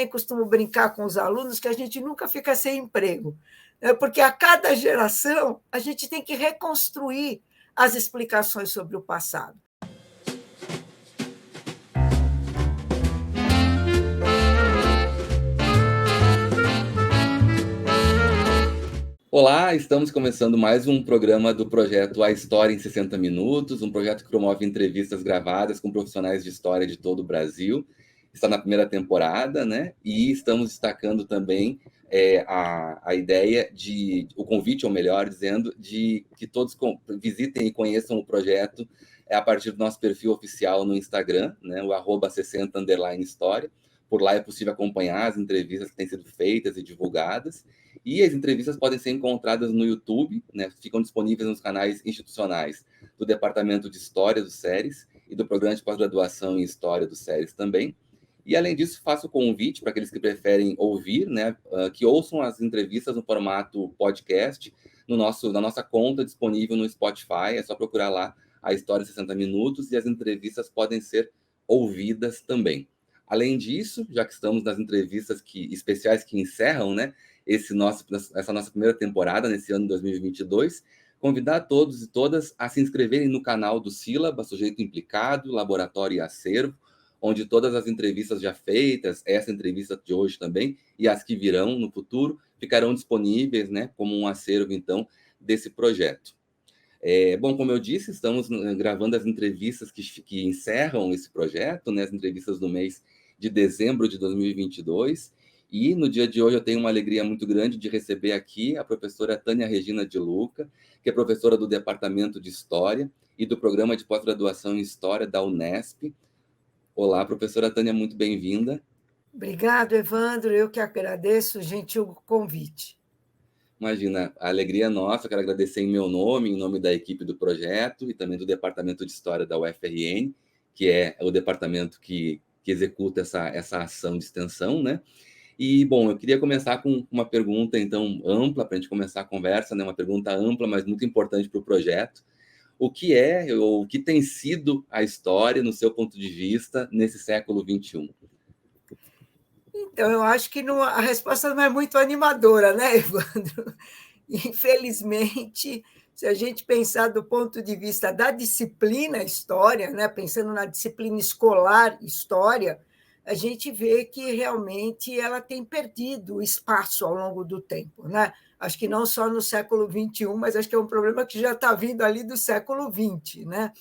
também costumo brincar com os alunos que a gente nunca fica sem emprego, né? Porque a cada geração a gente tem que reconstruir as explicações sobre o passado. Olá, estamos começando mais um programa do projeto A História em 60 Minutos, um projeto que promove entrevistas gravadas com profissionais de história de todo o Brasil. Está na primeira temporada, né? E estamos destacando também a ideia o convite, ou melhor, dizendo, de que todos visitem e conheçam o projeto a partir do nosso perfil oficial no Instagram, né? O @60_história. Por lá é possível acompanhar as entrevistas que têm sido feitas e divulgadas. E as entrevistas podem ser encontradas no YouTube, né? Ficam disponíveis nos canais institucionais do Departamento de História do SERES e do Programa de Pós-Graduação em História do SERES também. E, além disso, faço o convite para aqueles que preferem ouvir, né, que ouçam as entrevistas no formato podcast, na nossa conta disponível no Spotify. É só procurar lá a História em 60 Minutos e as entrevistas podem ser ouvidas também. Além disso, já que estamos nas entrevistas especiais que encerram, né, essa nossa primeira temporada, nesse ano de 2022, convidar todos e todas a se inscreverem no canal do Sílaba, Sujeito Implicado, Laboratório e Acervo, onde todas as entrevistas já feitas, essa entrevista de hoje também, e as que virão no futuro, ficarão disponíveis, né, como um acervo, então, desse projeto. Bom, como eu disse, estamos gravando as entrevistas que encerram esse projeto, né, as entrevistas do mês de dezembro de 2022, e no dia de hoje eu tenho uma alegria muito grande de receber aqui a professora Tânia Regina de Luca, que é professora do Departamento de História e do Programa de Pós-Graduação em História da Unesp. Olá, professora Tânia, muito bem-vinda. Obrigado, Evandro. Eu que agradeço o gentil convite. Imagina, a alegria é nossa. Quero agradecer em meu nome, em nome da equipe do projeto e também do Departamento de História da UFRN, que é o departamento que executa essa ação de extensão, né? E, bom, eu queria começar com uma pergunta, então, ampla, para a gente começar a conversa, né? Uma pergunta ampla, mas muito importante para o projeto. O que é, ou o que tem sido a história, no seu ponto de vista, nesse século XXI? Então, eu acho que a resposta não é muito animadora, né, Evandro? Infelizmente, se a gente pensar do ponto de vista da disciplina história, né, pensando na disciplina escolar história, a gente vê que realmente ela tem perdido espaço ao longo do tempo, né? Acho que não só no século XXI, mas acho que é um problema que já está vindo ali do século XX, né?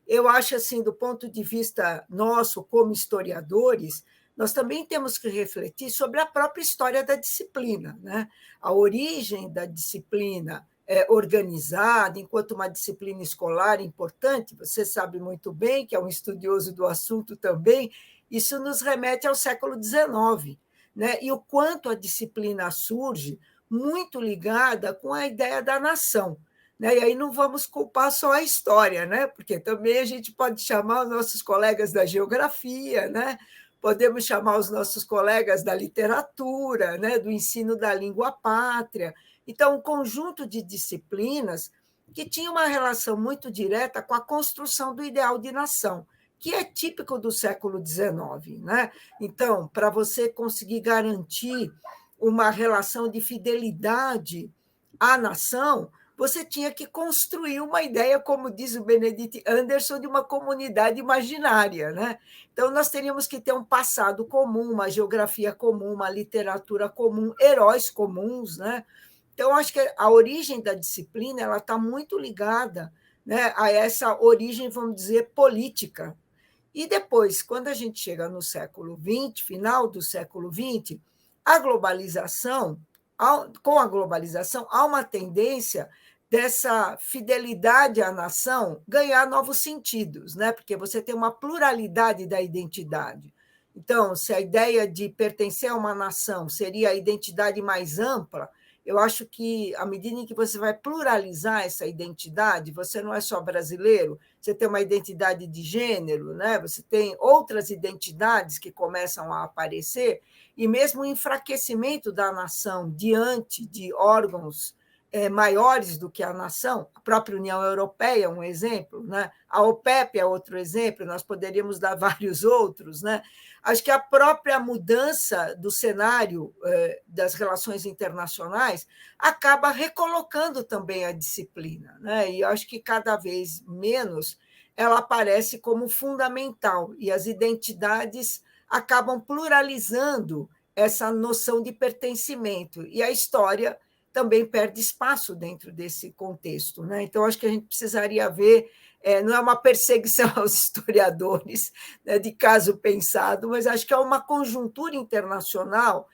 Eu acho assim, do ponto de vista nosso como historiadores, nós também temos que refletir sobre a própria história da disciplina, né? A origem da disciplina organizada, enquanto uma disciplina escolar importante, você sabe muito bem, que é um estudioso do assunto também, isso nos remete ao século XIX, né? E o quanto a disciplina surge muito ligada com a ideia da nação. Né? E aí não vamos culpar só a história, né? Porque também a gente pode chamar os nossos colegas da geografia, né? Podemos chamar os nossos colegas da literatura, né? Do ensino da língua pátria. Então, um conjunto de disciplinas que tinha uma relação muito direta com a construção do ideal de nação, que é típico do século XIX. Né? Então, para você conseguir garantir uma relação de fidelidade à nação, você tinha que construir uma ideia, como diz o Benedict Anderson, de uma comunidade imaginária. Né? Então, nós teríamos que ter um passado comum, uma geografia comum, uma literatura comum, heróis comuns. Né? Então, acho que a origem da disciplina ela está muito ligada, né, a essa origem, vamos dizer, política. E depois, quando a gente chega no século XX, final do século XX, a globalização, com a globalização, há uma tendência dessa fidelidade à nação ganhar novos sentidos, né? Porque você tem uma pluralidade da identidade. Então, se a ideia de pertencer a uma nação seria a identidade mais ampla, eu acho que, à medida em que você vai pluralizar essa identidade, você não é só brasileiro, você tem uma identidade de gênero, né? Você tem outras identidades que começam a aparecer, e mesmo o enfraquecimento da nação diante de órgãos maiores do que a nação, a própria União Europeia é um exemplo, né? A OPEP é outro exemplo, nós poderíamos dar vários outros. Né? Acho que a própria mudança do cenário das relações internacionais acaba recolocando também a disciplina, né? E acho que cada vez menos ela aparece como fundamental, e as identidades acabam pluralizando essa noção de pertencimento, e a história também perde espaço dentro desse contexto. Né? Então, acho que a gente precisaria ver, não é uma perseguição aos historiadores, né, de caso pensado, mas acho que é uma conjuntura internacional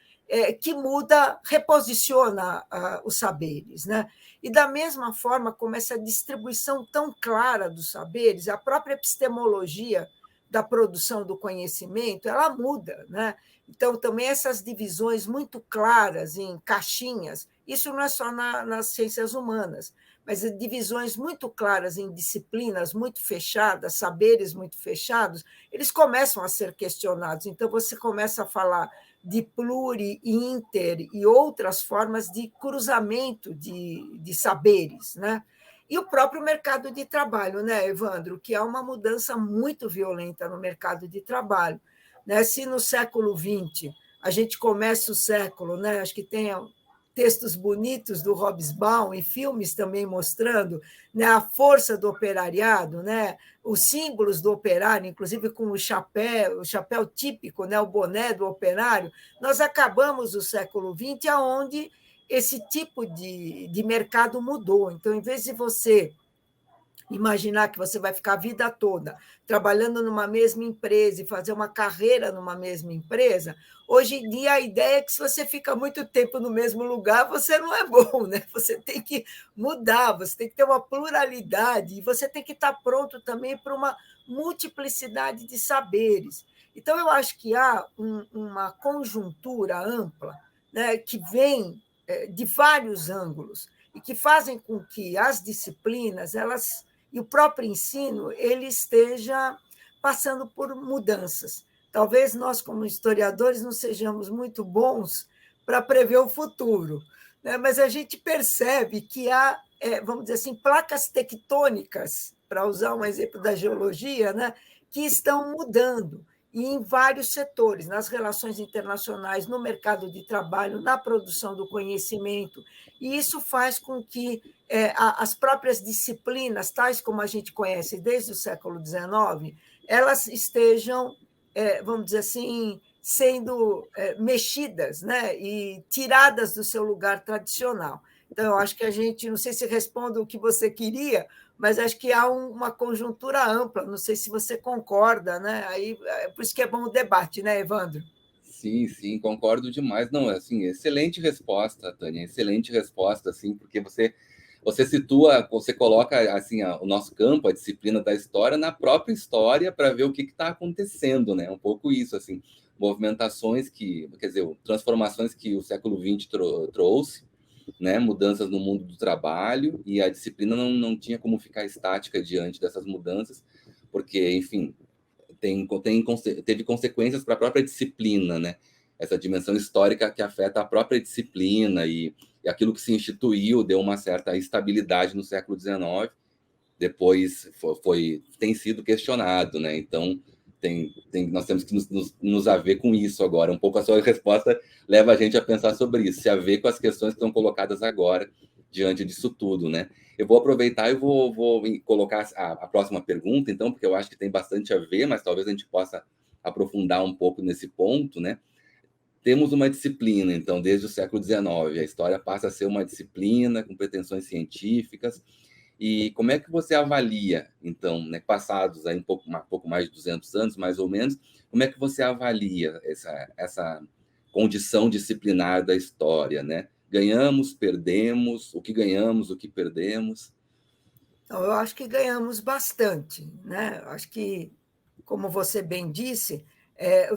que muda, reposiciona os saberes. Né? E, da mesma forma como essa distribuição tão clara dos saberes, a própria epistemologia da produção do conhecimento, ela muda. Né? Então, também essas divisões muito claras em caixinhas, isso não é só nas ciências humanas, mas divisões muito claras em disciplinas muito fechadas, saberes muito fechados, eles começam a ser questionados. Então, você começa a falar de pluri, inter e outras formas de cruzamento de saberes. Né? E o próprio mercado de trabalho, né, Evandro, que há uma mudança muito violenta no mercado de trabalho. Né? Se no século XX a gente começa o século, né? Acho que tem textos bonitos do Hobsbawm e filmes também mostrando, né, a força do operariado, né, os símbolos do operário, inclusive com o chapéu típico, né, o boné do operário. Nós acabamos o século XX onde esse tipo de mercado mudou. Então, em vez de você imaginar que você vai ficar a vida toda trabalhando numa mesma empresa e fazer uma carreira numa mesma empresa, hoje em dia a ideia é que se você fica muito tempo no mesmo lugar, você não é bom, né? Você tem que mudar, você tem que ter uma pluralidade e você tem que estar pronto também para uma multiplicidade de saberes. Então, eu acho que há uma conjuntura ampla, né, que vem de vários ângulos e que fazem com que as disciplinas e o próprio ensino ele esteja passando por mudanças. Talvez nós, como historiadores, não sejamos muito bons para prever o futuro, né? Mas a gente percebe que há, vamos dizer assim, placas tectônicas, para usar um exemplo da geologia, né, que estão mudando, e em vários setores, nas relações internacionais, no mercado de trabalho, na produção do conhecimento, e isso faz com que as próprias disciplinas, tais como a gente conhece desde o século XIX, elas estejam, vamos dizer assim, sendo mexidas, né, e tiradas do seu lugar tradicional. Então, eu acho que a gente, não sei se respondo o que você queria, mas acho que há uma conjuntura ampla, não sei se você concorda, né? Aí, por isso que é bom o debate, né, Evandro? Sim, sim, concordo demais. Não, assim, excelente resposta, Tânia, excelente resposta, assim, porque você situa, você coloca assim o nosso campo, a disciplina da história, na própria história para ver o que está acontecendo, né? Um pouco isso, assim, movimentações quer dizer, transformações que o século XX trouxe, né? Mudanças no mundo do trabalho, e a disciplina não tinha como ficar estática diante dessas mudanças, porque, enfim, teve consequências para a própria disciplina, né? Essa dimensão histórica que afeta a própria disciplina e aquilo que se instituiu deu uma certa estabilidade no século XIX, depois tem sido questionado, né? Então, nós temos que nos haver com isso agora. Um pouco a sua resposta leva a gente a pensar sobre isso, se haver com as questões que estão colocadas agora diante disso tudo, né? Eu vou aproveitar e vou colocar a próxima pergunta, então, porque eu acho que tem bastante a ver, mas talvez a gente possa aprofundar um pouco nesse ponto, né? Temos uma disciplina, então, desde o século XIX, a história passa a ser uma disciplina com pretensões científicas. E como é que você avalia, então, né, passados aí um pouco mais de 200 anos, mais ou menos, como é que você avalia essa condição disciplinar da história, né? Ganhamos, perdemos, o que ganhamos, o que perdemos? Então, eu acho que ganhamos bastante, né? Eu acho que, como você bem disse,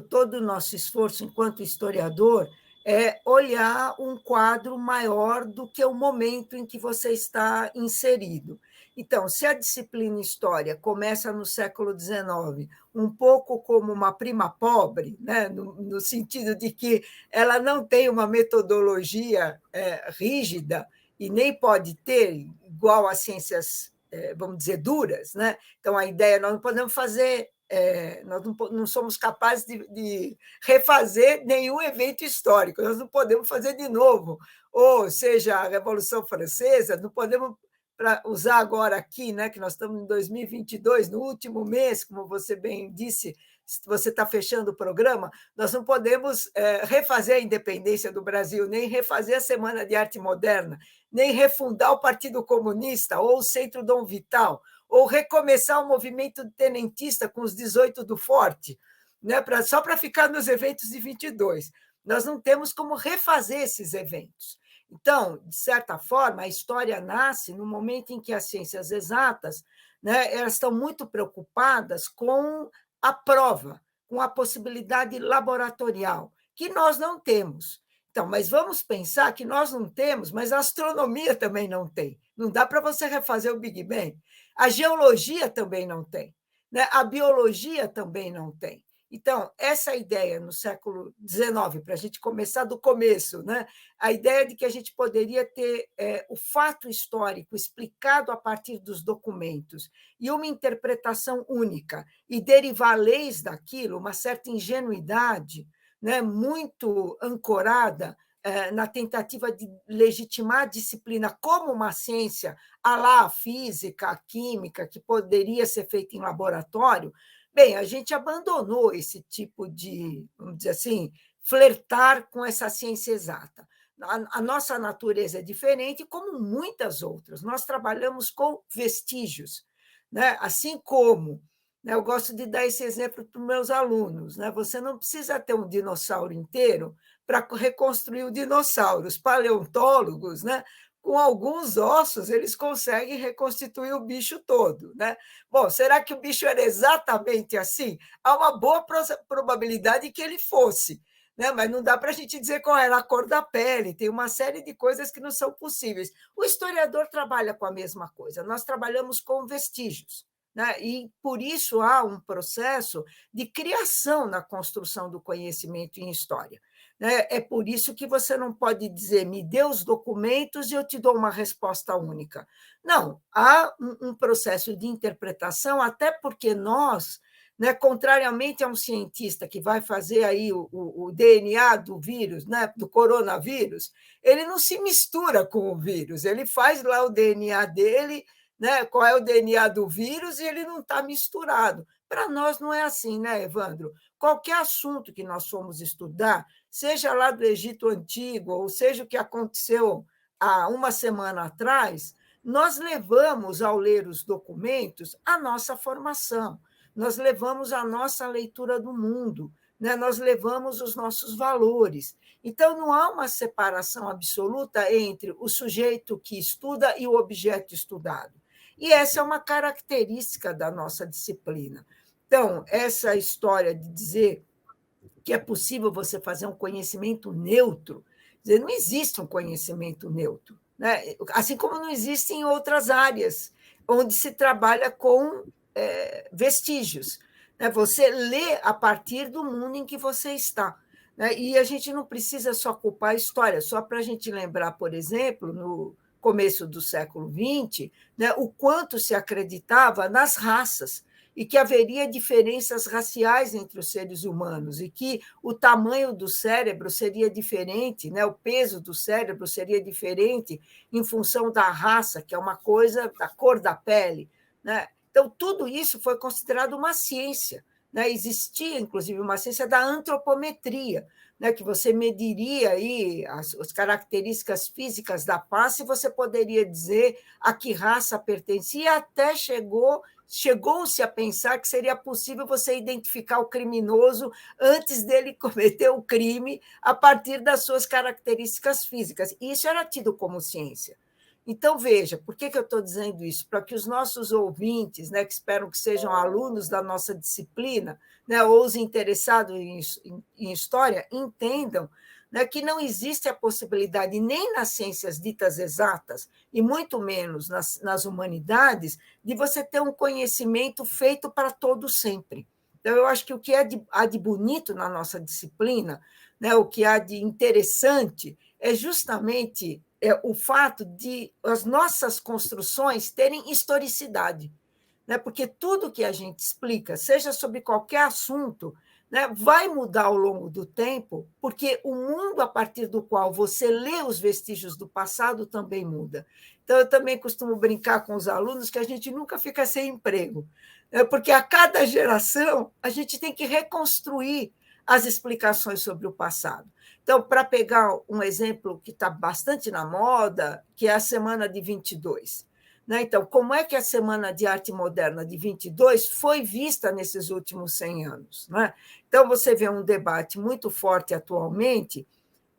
todo o nosso esforço enquanto historiador é olhar um quadro maior do que o momento em que você está inserido. Então, se a disciplina História começa no século XIX, um pouco como uma prima pobre, né? No sentido de que ela não tem uma metodologia rígida, e nem pode ter igual às ciências, vamos dizer, duras, né? Então, a ideia, nós não podemos fazer, nós não somos capazes de refazer nenhum evento histórico, nós não podemos fazer de novo, ou seja, a Revolução Francesa, não podemos, para usar agora aqui, né, que nós estamos em 2022, no último mês, como você bem disse, você está fechando o programa, nós não podemos refazer a independência do Brasil, nem refazer a Semana de Arte Moderna, nem refundar o Partido Comunista ou o Centro Dom Vital, ou recomeçar o movimento tenentista com os 18 do Forte, né, só para ficar nos eventos de 22. Nós não temos como refazer esses eventos. Então, de certa forma, a história nasce no momento em que as ciências exatas, né, elas estão muito preocupadas com a prova, com a possibilidade laboratorial, que nós não temos. Então, mas vamos pensar que nós não temos, mas a astronomia também não tem. Não dá para você refazer o Big Bang. A geologia também não tem, né? A biologia também não tem. Então, essa ideia no século XIX, para a gente começar do começo, né? A ideia de que a gente poderia ter o fato histórico explicado a partir dos documentos e uma interpretação única, e derivar leis daquilo, uma certa ingenuidade, né? Muito ancorada na tentativa de legitimar a disciplina como uma ciência, à la a física, a química, que poderia ser feita em laboratório. Bem, a gente abandonou esse tipo de, vamos dizer assim, flertar com essa ciência exata. A nossa natureza é diferente, como muitas outras. Nós trabalhamos com vestígios, né? Assim como, né, eu gosto de dar esse exemplo para os meus alunos, né? Você não precisa ter um dinossauro inteiro para reconstruir o dinossauro. Os paleontólogos, né, com alguns ossos, eles conseguem reconstituir o bicho todo, né? Bom, será que o bicho era exatamente assim? Há uma boa probabilidade que ele fosse, né? Mas não dá para a gente dizer qual era a cor da pele, tem uma série de coisas que não são possíveis. O historiador trabalha com a mesma coisa, nós trabalhamos com vestígios, né? E por isso há um processo de criação na construção do conhecimento em história. É por isso que você não pode dizer, me dê os documentos e eu te dou uma resposta única. Não, há um processo de interpretação, até porque nós, né, contrariamente a um cientista que vai fazer aí o DNA do vírus, né, do coronavírus, ele não se mistura com o vírus, ele faz lá o DNA dele, né, qual é o DNA do vírus, e ele não está misturado. Para nós não é assim, né, Evandro? Qualquer assunto que nós formos estudar, seja lá do Egito Antigo, ou seja o que aconteceu há uma semana atrás, nós levamos, ao ler os documentos, a nossa formação, nós levamos a nossa leitura do mundo, né? Nós levamos os nossos valores. Então, não há uma separação absoluta entre o sujeito que estuda e o objeto estudado. E essa é uma característica da nossa disciplina. Então, essa história de dizer que é possível você fazer um conhecimento neutro, quer dizer, não existe um conhecimento neutro, né? Assim como não existe em outras áreas onde se trabalha com vestígios, né? Você lê a partir do mundo em que você está, né? E a gente não precisa só culpar a história, só para a gente lembrar, por exemplo, no começo do século XX, né, o quanto se acreditava nas raças, e que haveria diferenças raciais entre os seres humanos, e que o tamanho do cérebro seria diferente, né? O peso do cérebro seria diferente em função da raça, que é uma coisa da cor da pele, né? Então, tudo isso foi considerado uma ciência, né? Existia, inclusive, uma ciência da antropometria, né? Que você mediria aí as características físicas da face e você poderia dizer a que raça pertencia, e até chegou-se a pensar que seria possível você identificar o criminoso antes dele cometer o crime a partir das suas características físicas. E isso era tido como ciência. Então, veja, por que eu estou dizendo isso? Para que os nossos ouvintes, né, que espero que sejam alunos da nossa disciplina, né, ou os interessados em história, entendam, né, que não existe a possibilidade, nem nas ciências ditas exatas, e muito menos nas humanidades, de você ter um conhecimento feito para todo sempre. Então, eu acho que o que há de bonito na nossa disciplina, né, o que há de interessante, é justamente o fato de as nossas construções terem historicidade, né? Porque tudo que a gente explica, seja sobre qualquer assunto, né, vai mudar ao longo do tempo, porque o mundo a partir do qual você lê os vestígios do passado também muda. Então, eu também costumo brincar com os alunos que a gente nunca fica sem emprego, né, porque a cada geração a gente tem que reconstruir as explicações sobre o passado. Então, para pegar um exemplo que está bastante na moda, que é a Semana de 22. Né? Então, como é que a Semana de Arte Moderna de 22 foi vista nesses últimos 100 anos? Né? Então, você vê um debate muito forte atualmente,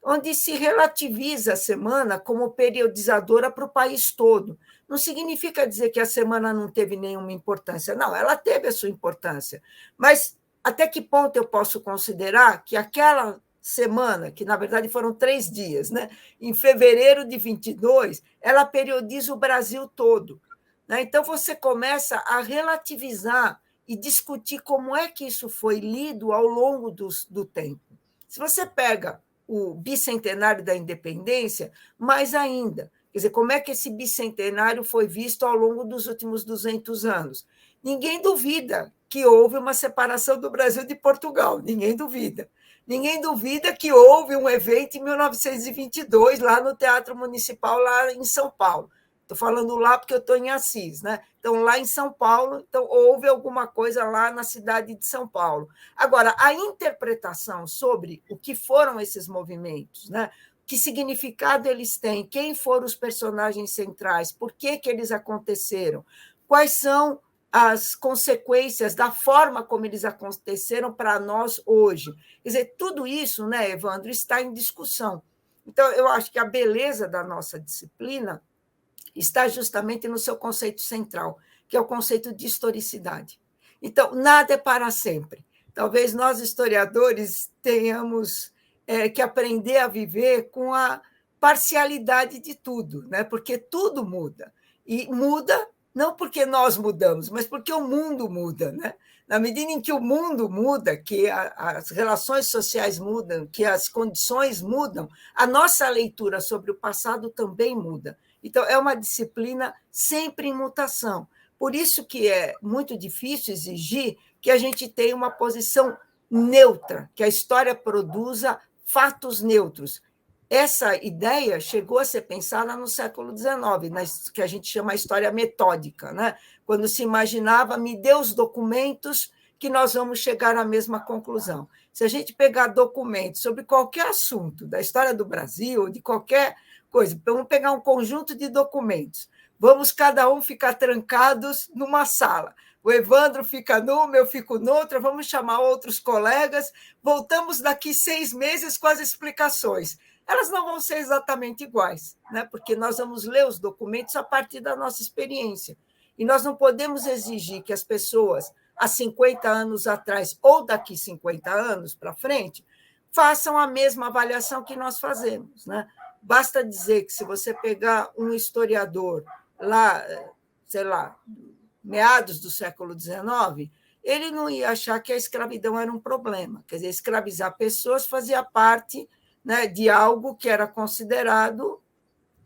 onde se relativiza a semana como periodizadora para o país todo. Não significa dizer que a semana não teve nenhuma importância. Não, ela teve a sua importância. Mas até que ponto eu posso considerar que aquela semana, que na verdade foram 3 dias, né? Em fevereiro de 22, ela periodiza o Brasil todo. Né? Então, você começa a relativizar e discutir como é que isso foi lido ao longo do tempo. Se você pega o bicentenário da independência, mais ainda. Quer dizer, como é que esse bicentenário foi visto ao longo dos últimos 200 anos? Ninguém duvida que houve uma separação do Brasil de Portugal, ninguém duvida. Ninguém duvida que houve um evento em 1922, lá no Teatro Municipal, lá em São Paulo. Estou falando lá porque eu estou em Assis, né? Então, lá em São Paulo, então, houve alguma coisa lá na cidade de São Paulo. Agora, a interpretação sobre o que foram esses movimentos, né? Que significado eles têm, quem foram os personagens centrais, por que eles aconteceram, quais são as consequências da forma como eles aconteceram para nós hoje. Quer dizer, tudo isso, né, Evandro, está em discussão. Então, eu acho que a beleza da nossa disciplina está justamente no seu conceito central, que é o conceito de historicidade. Então, nada é para sempre. Talvez nós, historiadores, tenhamos que aprender a viver com a parcialidade de tudo, né? Porque tudo muda. E muda não porque nós mudamos, mas porque o mundo muda. Né? Na medida em que o mundo muda, que as relações sociais mudam, que as condições mudam, a nossa leitura sobre o passado também muda. Então, é uma disciplina sempre em mutação. Por isso que é muito difícil exigir que a gente tenha uma posição neutra, que a história produza fatos neutros. Essa ideia chegou a ser pensada no século XIX, que a gente chama a história metódica, né? Quando se imaginava, me dê os documentos que nós vamos chegar à mesma conclusão. Se a gente pegar documentos sobre qualquer assunto da história do Brasil, de qualquer coisa, vamos pegar um conjunto de documentos, vamos cada um ficar trancados numa sala. O Evandro fica numa, eu fico noutra, vamos chamar outros colegas, voltamos daqui 6 meses com as explicações. Elas não vão ser exatamente iguais, né? Porque nós vamos ler os documentos a partir da nossa experiência. E nós não podemos exigir que as pessoas, há 50 anos atrás ou daqui 50 anos para frente, façam a mesma avaliação que nós fazemos. Né? Basta dizer que, se você pegar um historiador lá, sei lá, meados do século XIX, ele não ia achar que a escravidão era um problema. Quer dizer, escravizar pessoas fazia parte, né, de algo que era considerado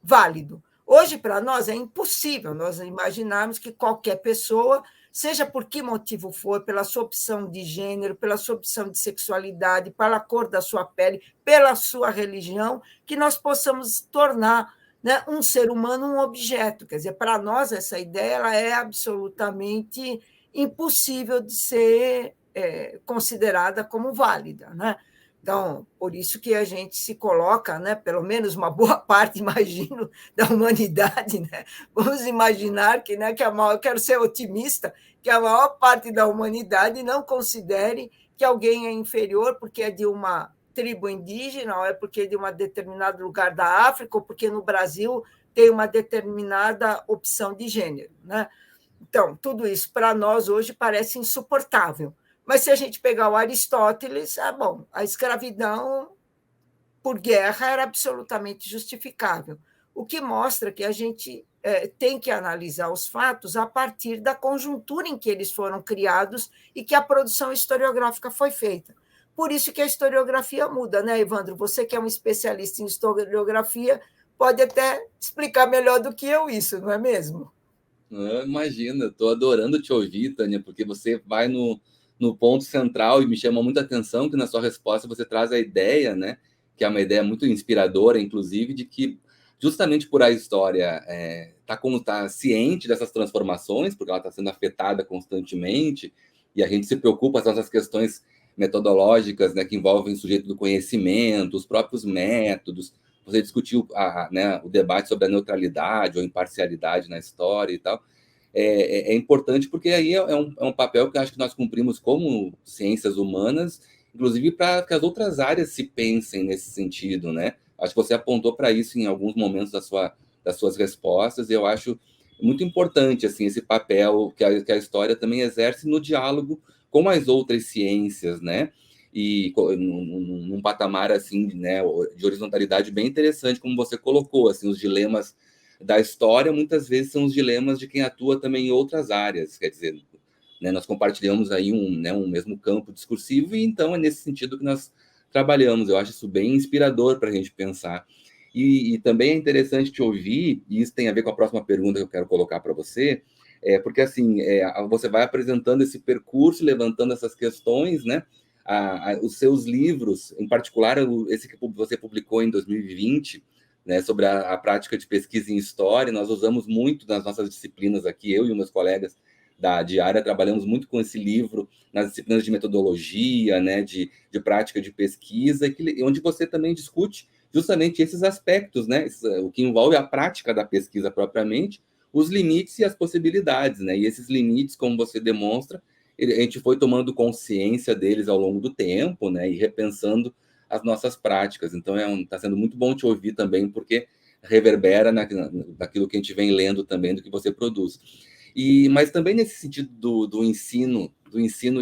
válido. Hoje, para nós, é impossível nós imaginarmos que qualquer pessoa, seja por que motivo for, pela sua opção de gênero, pela sua opção de sexualidade, pela cor da sua pele, pela sua religião, que nós possamos tornar, né, um ser humano um objeto. Quer dizer, para nós, essa ideia ela é absolutamente impossível de ser considerada como válida. Né? Então, por isso que a gente se coloca, né, pelo menos uma boa parte, imagino, da humanidade, né? Vamos imaginar que, né, eu quero ser otimista, que a maior parte da humanidade não considere que alguém é inferior porque é de uma tribo indígena, ou é porque é de um determinado lugar da África, ou porque no Brasil tem uma determinada opção de gênero. Né? Então, tudo isso para nós hoje parece insuportável. Mas, se a gente pegar o Aristóteles, bom, a escravidão por guerra era absolutamente justificável, o que mostra que a gente tem que analisar os fatos a partir da conjuntura em que eles foram criados e que a produção historiográfica foi feita. Por isso que a historiografia muda, né, Evandro? Você que é um especialista em historiografia, pode até explicar melhor do que eu isso, não é mesmo? Imagina, estou adorando te ouvir, Tânia, porque você vai no ponto central e me chama muita atenção que na sua resposta você traz a ideia, né, que é uma ideia muito inspiradora, inclusive, de que justamente por a história tá ciente dessas transformações, porque ela está sendo afetada constantemente, e a gente se preocupa com as nossas questões metodológicas, né, que envolvem o sujeito do conhecimento, os próprios métodos. Você discutiu né, o debate sobre a neutralidade ou imparcialidade na história e tal. É importante porque aí é um papel que eu acho que nós cumprimos como ciências humanas, inclusive para que as outras áreas se pensem nesse sentido, né? Acho que você apontou para isso em alguns momentos das suas respostas, e eu acho muito importante assim esse papel que a história também exerce no diálogo com as outras ciências, né? E num patamar assim, né, de horizontalidade bem interessante, como você colocou, assim, os dilemas da história muitas vezes são os dilemas de quem atua também em outras áreas, quer dizer, né, nós compartilhamos aí um mesmo campo discursivo, e então é nesse sentido que nós trabalhamos. Eu acho isso bem inspirador para a gente pensar. E também é interessante te ouvir, e isso tem a ver com a próxima pergunta que eu quero colocar para você, porque assim, você vai apresentando esse percurso, levantando essas questões, né? Os seus livros, em particular esse que você publicou em 2020, né, sobre a prática de pesquisa em história, nós usamos muito nas nossas disciplinas aqui, eu e os meus colegas da diária trabalhamos muito com esse livro nas disciplinas de metodologia, né, de prática de pesquisa, onde você também discute justamente esses aspectos, né, o que envolve a prática da pesquisa propriamente, os limites e as possibilidades, né, e esses limites, como você demonstra, a gente foi tomando consciência deles ao longo do tempo, né, e repensando as nossas práticas. Então, está sendo muito bom te ouvir também, porque reverbera naquilo que a gente vem lendo também, do que você produz. Mas também nesse sentido do ensino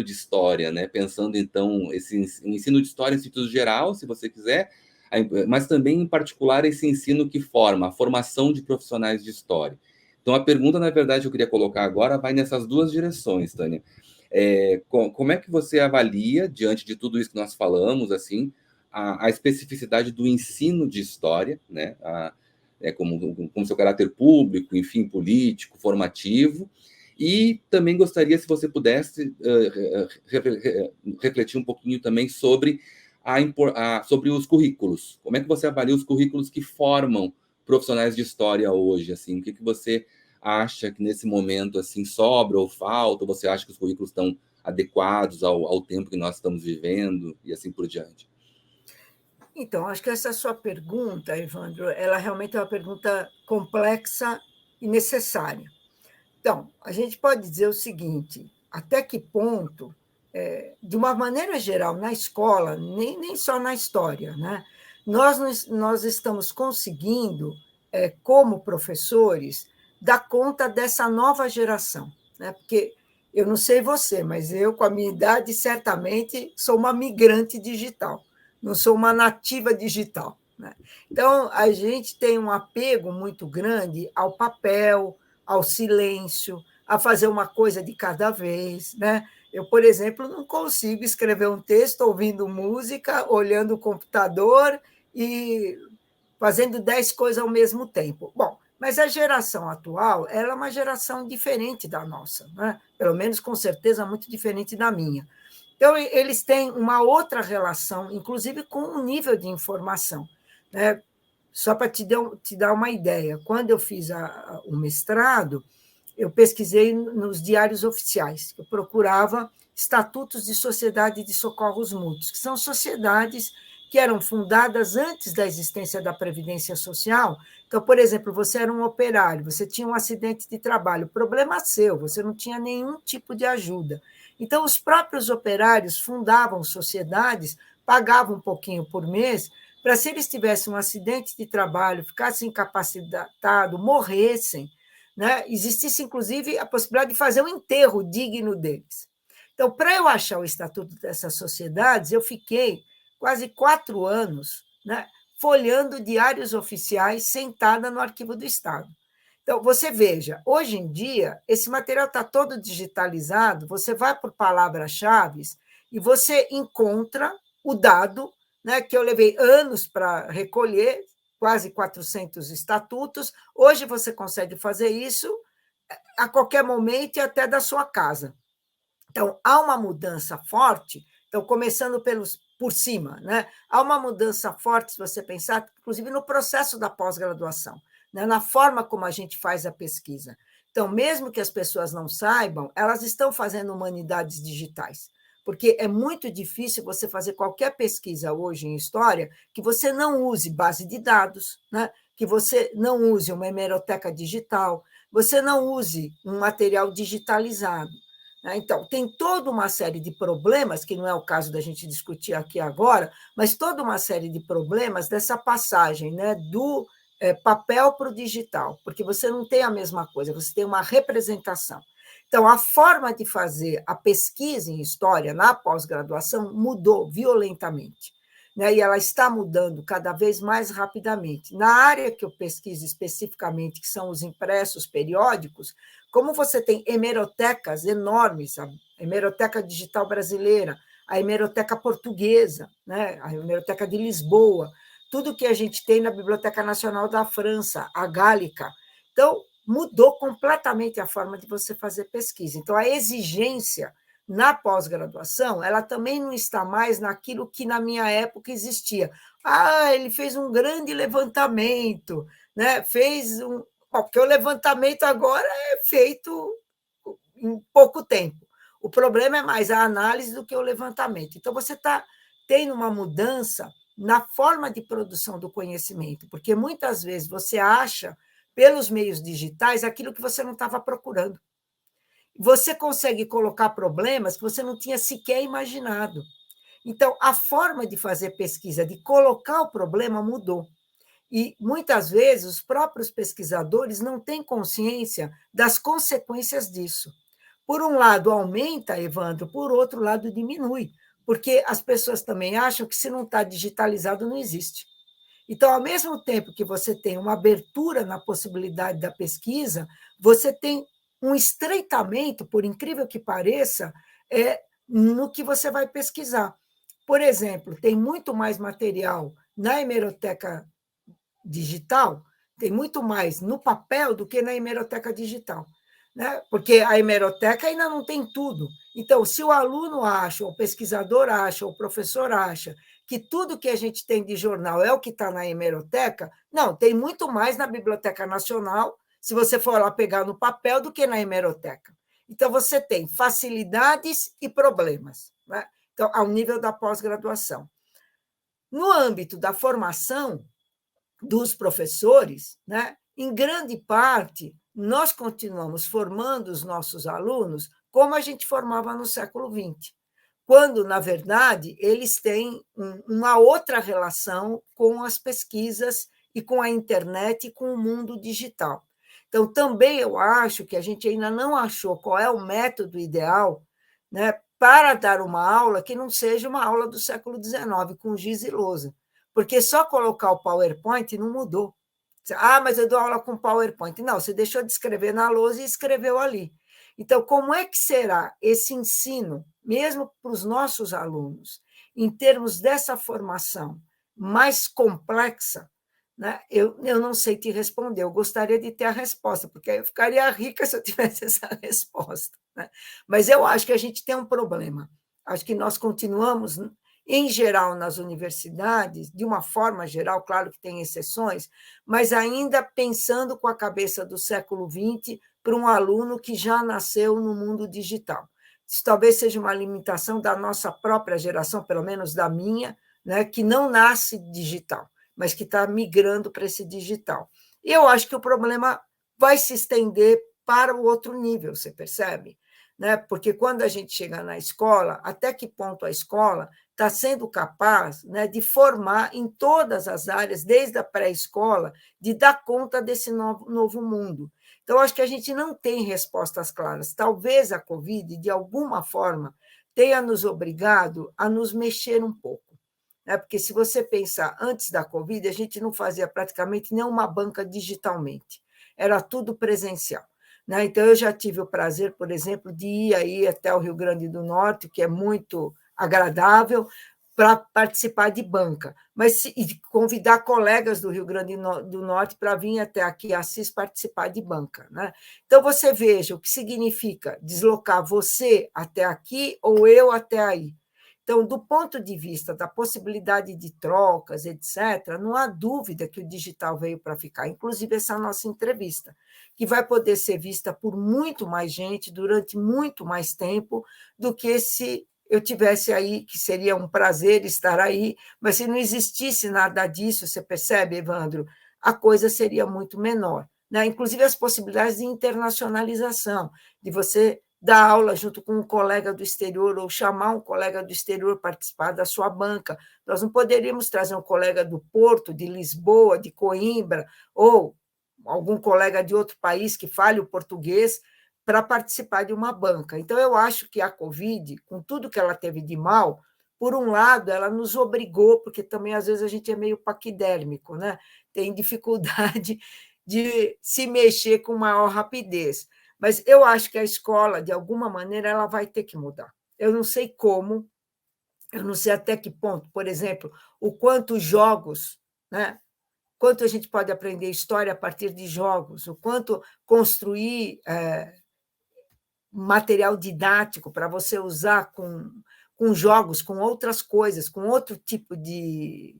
de história, né? Pensando, então, o ensino de história em sentido geral, se você quiser, mas também, em particular, esse ensino que forma, a formação de profissionais de história. Então, a pergunta, na verdade, que eu queria colocar agora vai nessas duas direções, Tânia. Como é que você avalia, diante de tudo isso que nós falamos, assim, a especificidade do ensino de história, né? Como seu caráter público, enfim, político, formativo, e também gostaria, se você pudesse, refletir um pouquinho também sobre, sobre os currículos. Como é que você avalia os currículos que formam profissionais de história hoje? Assim, o que você acha que nesse momento assim sobra ou falta? Ou você acha que os currículos estão adequados ao tempo que nós estamos vivendo e assim por diante? Então, acho que essa sua pergunta, Evandro, ela realmente é uma pergunta complexa e necessária. Então, a gente pode dizer o seguinte: até que ponto, de uma maneira geral, na escola, nem só na história, né? Nós estamos conseguindo, como professores, dar conta dessa nova geração, né? Porque eu não sei você, mas eu, com a minha idade, certamente sou uma migrante digital, não sou uma nativa digital, né? Então, a gente tem um apego muito grande ao papel, ao silêncio, a fazer uma coisa de cada vez, né? Eu, por exemplo, não consigo escrever um texto ouvindo música, olhando o computador e fazendo 10 coisas ao mesmo tempo. Bom, mas a geração atual ela é uma geração diferente da nossa, né? Pelo menos, com certeza, muito diferente da minha. Então, eles têm uma outra relação, inclusive com o nível de informação, né? Só para te dar uma ideia, quando eu fiz o mestrado, eu pesquisei nos diários oficiais, eu procurava estatutos de sociedade de socorros mútuos, que são sociedades que eram fundadas antes da existência da Previdência Social. Então, por exemplo, você era um operário, você tinha um acidente de trabalho, problema seu, você não tinha nenhum tipo de ajuda. Então, os próprios operários fundavam sociedades, pagavam um pouquinho por mês, para se eles tivessem um acidente de trabalho, ficassem incapacitados, morressem, né? Existisse, inclusive, a possibilidade de fazer um enterro digno deles. Então, para eu achar o estatuto dessas sociedades, eu fiquei quase 4 anos, né, folheando diários oficiais, sentada no Arquivo do Estado. Então, você veja, hoje em dia, esse material está todo digitalizado, você vai por palavras-chave e você encontra o dado, né, que eu levei anos para recolher, quase 400 estatutos. Hoje você consegue fazer isso a qualquer momento e até da sua casa. Então, há uma mudança forte. Então, começando por cima, né? Há uma mudança forte, se você pensar, inclusive no processo da pós-graduação, né? Na forma como a gente faz a pesquisa. Então, mesmo que as pessoas não saibam, elas estão fazendo humanidades digitais, porque é muito difícil você fazer qualquer pesquisa hoje em história que você não use base de dados, né? Que você não use uma hemeroteca digital, você não use um material digitalizado. Então, tem toda uma série de problemas, que não é o caso da gente discutir aqui agora, mas toda uma série de problemas dessa passagem, né, do papel para o digital, porque você não tem a mesma coisa, você tem uma representação. Então, a forma de fazer a pesquisa em história na pós-graduação mudou violentamente, né, e ela está mudando cada vez mais rapidamente. Na área que eu pesquiso especificamente, que são os impressos periódicos, como você tem hemerotecas enormes, a hemeroteca digital brasileira, a hemeroteca portuguesa, né? A hemeroteca de Lisboa, tudo que a gente tem na Biblioteca Nacional da França, a Gálica. Então, mudou completamente a forma de você fazer pesquisa. Então, a exigência na pós-graduação, ela também não está mais naquilo que na minha época existia. Ah, ele fez um grande levantamento, né? Fez um, porque o levantamento agora é feito em pouco tempo. O problema é mais a análise do que o levantamento. Então, você está tendo uma mudança na forma de produção do conhecimento, porque muitas vezes você acha, pelos meios digitais, aquilo que você não estava procurando. Você consegue colocar problemas que você não tinha sequer imaginado. Então, a forma de fazer pesquisa, de colocar o problema, mudou. E, muitas vezes, os próprios pesquisadores não têm consciência das consequências disso. Por um lado, aumenta, Evandro, por outro lado, diminui, porque as pessoas também acham que se não está digitalizado, não existe. Então, ao mesmo tempo que você tem uma abertura na possibilidade da pesquisa, você tem um estreitamento, por incrível que pareça, no que você vai pesquisar. Por exemplo, tem muito mais material na hemeroteca digital, tem muito mais no papel do que na hemeroteca digital, né? Porque a hemeroteca ainda não tem tudo. Então, se o aluno acha, o pesquisador acha, o professor acha que tudo que a gente tem de jornal é o que está na hemeroteca, não, tem muito mais na Biblioteca Nacional, se você for lá pegar no papel, do que na hemeroteca. Então, você tem facilidades e problemas, né? Então, ao nível da pós-graduação. No âmbito da formação dos professores, né, em grande parte, nós continuamos formando os nossos alunos como a gente formava no século XX, quando, na verdade, eles têm uma outra relação com as pesquisas e com a internet e com o mundo digital. Então, também eu acho que a gente ainda não achou qual é o método ideal, né, para dar uma aula que não seja uma aula do século XIX, com giz e lousa, porque só colocar o PowerPoint não mudou. Ah, mas eu dou aula com PowerPoint. Não, você deixou de escrever na lousa e escreveu ali. Então, como é que será esse ensino, mesmo para os nossos alunos, em termos dessa formação mais complexa, né? Eu não sei te responder, eu gostaria de ter a resposta, porque aí eu ficaria rica se eu tivesse essa resposta, né? Mas eu acho que a gente tem um problema. Acho que nós continuamos, em geral, nas universidades, de uma forma geral, claro que tem exceções, mas ainda pensando com a cabeça do século XX para um aluno que já nasceu no mundo digital. Isso talvez seja uma limitação da nossa própria geração, pelo menos da minha, né, que não nasce digital, mas que está migrando para esse digital. E eu acho que o problema vai se estender para o outro nível, você percebe? Né? Porque quando a gente chega na escola, até que ponto a escola está sendo capaz, né, de formar em todas as áreas, desde a pré-escola, de dar conta desse novo mundo. Então, acho que a gente não tem respostas claras. Talvez a Covid, de alguma forma, tenha nos obrigado a nos mexer um pouco. Né? Porque, se você pensar, antes da Covid, a gente não fazia praticamente nenhuma banca digitalmente. Era tudo presencial. Né? Então, eu já tive o prazer, por exemplo, de ir aí até o Rio Grande do Norte, que é muito agradável, para participar de banca, mas e convidar colegas do Rio Grande do Norte para vir até aqui, Assis, participar de banca. Né? Então, você veja o que significa deslocar você até aqui ou eu até aí. Então, do ponto de vista da possibilidade de trocas, etc., não há dúvida que o digital veio para ficar, inclusive essa nossa entrevista, que vai poder ser vista por muito mais gente durante muito mais tempo do que se eu tivesse aí, que seria um prazer estar aí, mas se não existisse nada disso, você percebe, Evandro, a coisa seria muito menor. Né? Inclusive as possibilidades de internacionalização, de você dar aula junto com um colega do exterior ou chamar um colega do exterior para participar da sua banca. Nós não poderíamos trazer um colega do Porto, de Lisboa, de Coimbra, ou algum colega de outro país que fale o português, para participar de uma banca. Então, eu acho que a Covid, com tudo que ela teve de mal, por um lado, ela nos obrigou, porque também às vezes a gente é meio paquidérmico, né? Tem dificuldade de se mexer com maior rapidez. Mas eu acho que a escola, de alguma maneira, ela vai ter que mudar. Eu não sei como, eu não sei até que ponto, por exemplo, o quanto jogos, né? Quanto a gente pode aprender história a partir de jogos, o quanto construir material didático para você usar com jogos, com outras coisas, com outro tipo de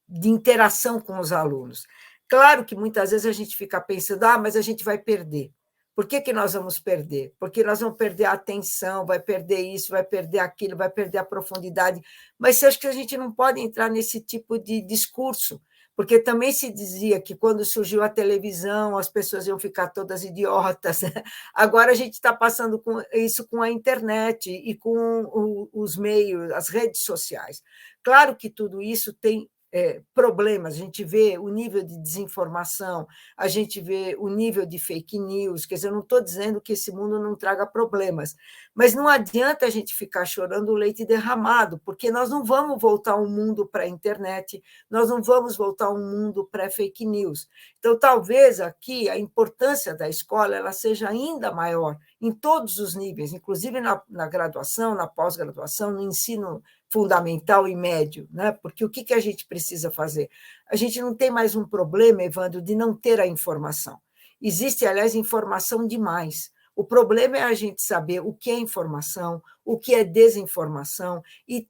interação com os alunos. Claro que muitas vezes a gente fica pensando, mas a gente vai perder. Por que nós vamos perder? Porque nós vamos perder a atenção, vai perder isso, vai perder aquilo, vai perder a profundidade. Mas eu acho que a gente não pode entrar nesse tipo de discurso, porque também se dizia que quando surgiu a televisão as pessoas iam ficar todas idiotas. Né? Agora a gente está passando isso com a internet e com os meios, as redes sociais. Claro que tudo isso tem problemas, a gente vê o nível de desinformação, a gente vê o nível de fake news, quer dizer, eu não estou dizendo que esse mundo não traga problemas, mas não adianta a gente ficar chorando o leite derramado, porque nós não vamos voltar um mundo para a internet, nós não vamos voltar um mundo pré-fake news. Então, talvez aqui a importância da escola ela seja ainda maior em todos os níveis, inclusive na graduação, na pós-graduação, no ensino fundamental e médio, né? Porque o que a gente precisa fazer? A gente não tem mais um problema, Evandro, de não ter a informação. Existe, aliás, informação demais. O problema é a gente saber o que é informação, o que é desinformação e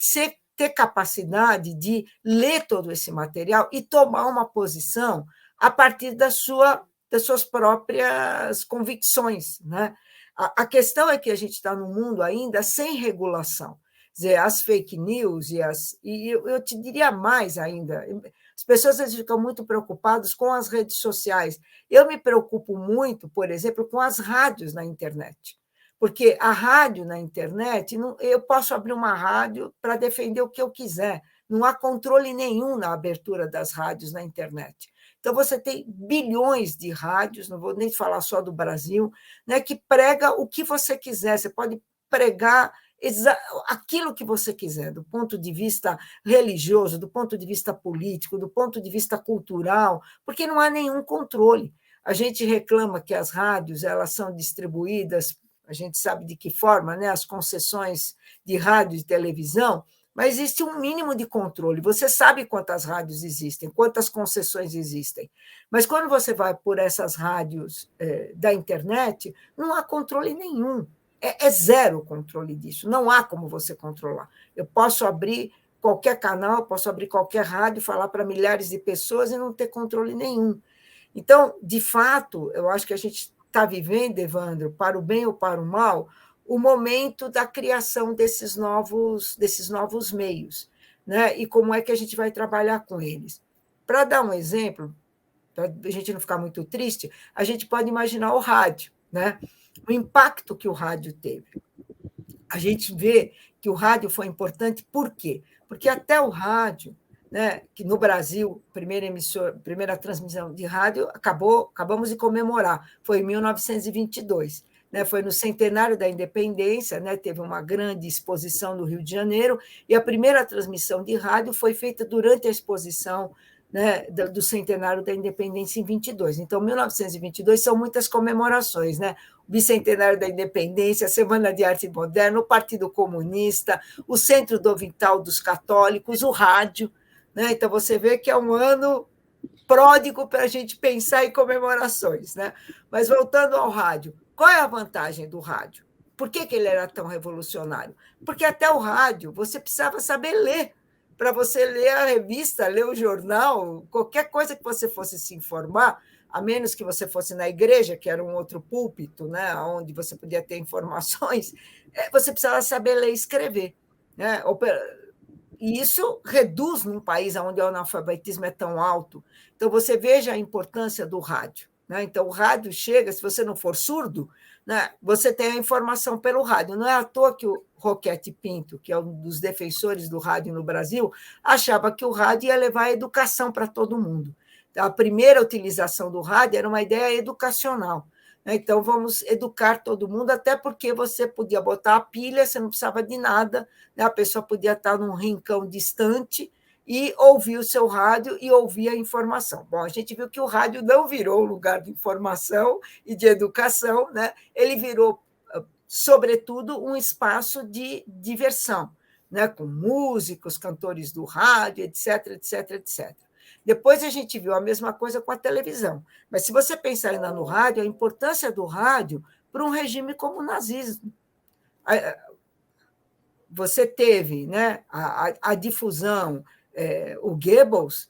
ter capacidade de ler todo esse material e tomar uma posição a partir das suas próprias convicções. Né? A questão é que a gente está num mundo ainda sem regulação. Dizer, as fake news e eu te diria mais ainda, as pessoas às vezes ficam muito preocupadas com as redes sociais. Eu me preocupo muito, por exemplo, com as rádios na internet, porque a rádio na internet, eu posso abrir uma rádio para defender o que eu quiser, não há controle nenhum na abertura das rádios na internet. Então, você tem bilhões de rádios, não vou nem falar só do Brasil, né, que prega o que você quiser, você pode pregar aquilo que você quiser, do ponto de vista religioso, do ponto de vista político, do ponto de vista cultural, porque não há nenhum controle. A gente reclama que as rádios elas são distribuídas, a gente sabe de que forma, né, as concessões de rádio e televisão, mas existe um mínimo de controle. Você sabe quantas rádios existem, quantas concessões existem, mas quando você vai por essas rádios da internet, não há controle nenhum. É zero o controle disso, não há como você controlar. Eu posso abrir qualquer canal, posso abrir qualquer rádio, falar para milhares de pessoas e não ter controle nenhum. Então, de fato, eu acho que a gente está vivendo, Evandro, para o bem ou para o mal, o momento da criação desses novos meios, né? E como é que a gente vai trabalhar com eles. Para dar um exemplo, para a gente não ficar muito triste, a gente pode imaginar o rádio, né? O impacto que o rádio teve. A gente vê que o rádio foi importante, por quê? Porque até o rádio, né, que no Brasil, primeira transmissão de rádio, acabamos de comemorar, foi em 1922. Né, foi no centenário da independência, né, teve uma grande exposição no Rio de Janeiro, e a primeira transmissão de rádio foi feita durante a exposição né, do centenário da independência em 22. Então, 1922 são muitas comemorações, né? O bicentenário da independência, a Semana de Arte Moderna, o Partido Comunista, o Centro do Vital dos Católicos, o rádio, né? Então, você vê que é um ano pródigo para a gente pensar em comemorações, né? Mas voltando ao rádio, qual é a vantagem do rádio? Por que ele era tão revolucionário? Porque até o rádio você precisava saber ler. Para você ler a revista, ler o jornal, qualquer coisa que você fosse se informar, a menos que você fosse na igreja, que era um outro púlpito, né, onde você podia ter informações, você precisava saber ler e escrever. Né? E isso reduz num país onde o analfabetismo é tão alto. Então, você veja a importância do rádio. Né? Então, o rádio chega, se você não for surdo, né, você tem a informação pelo rádio. Não é à toa que o Roquete Pinto, que é um dos defensores do rádio no Brasil, achava que o rádio ia levar a educação para todo mundo. Então, a primeira utilização do rádio era uma ideia educacional. Então, vamos educar todo mundo, até porque você podia botar a pilha, você não precisava de nada, né? A pessoa podia estar num rincão distante e ouvir o seu rádio e ouvir a informação. Bom, a gente viu que o rádio não virou lugar de informação e de educação, né? Ele virou, sobretudo, um espaço de diversão, né? Com músicos, cantores do rádio, etc, etc, etc. Depois a gente viu a mesma coisa com a televisão. Mas se você pensar ainda no rádio, a importância do rádio para um regime como o nazismo. Você teve, né, a difusão, o Goebbels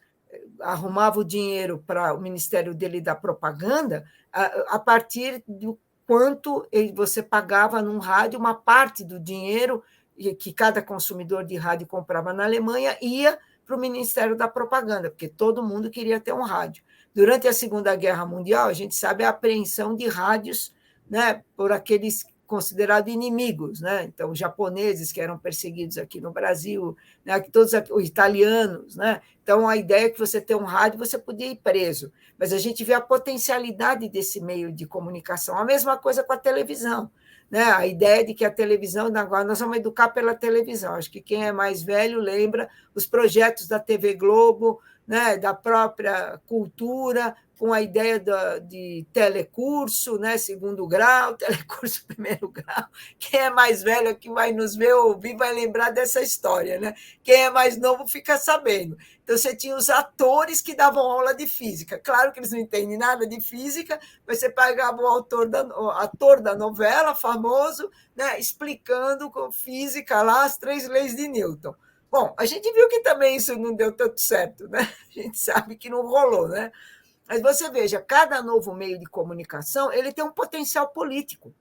arrumava o dinheiro para o ministério dele da propaganda a partir do quanto você pagava num rádio, uma parte do dinheiro que cada consumidor de rádio comprava na Alemanha ia para o Ministério da Propaganda, porque todo mundo queria ter um rádio. Durante a Segunda Guerra Mundial, a gente sabe a apreensão de rádios, né, por aqueles considerados inimigos, né? Então, os japoneses que eram perseguidos aqui no Brasil, né? Todos os italianos, né? Então, a ideia é que você tem um rádio, você podia ir preso. Mas a gente vê a potencialidade desse meio de comunicação. A mesma coisa com a televisão. Né? A ideia de que a televisão, agora nós vamos educar pela televisão. Acho que quem é mais velho lembra os projetos da TV Globo, né? Da própria cultura, com a ideia de telecurso, né? Segundo grau, telecurso primeiro grau. Quem é mais velho que vai nos ver ou ouvir vai lembrar dessa história. Né? Quem é mais novo fica sabendo. Então, você tinha os atores que davam aula de física. Claro que eles não entendem nada de física, mas você pegava o ator da novela, famoso, né, explicando com física lá as 3 leis de Newton. Bom, a gente viu que também isso não deu tanto certo, né? A gente sabe que não rolou, né? Mas você veja, cada novo meio de comunicação ele tem um potencial político.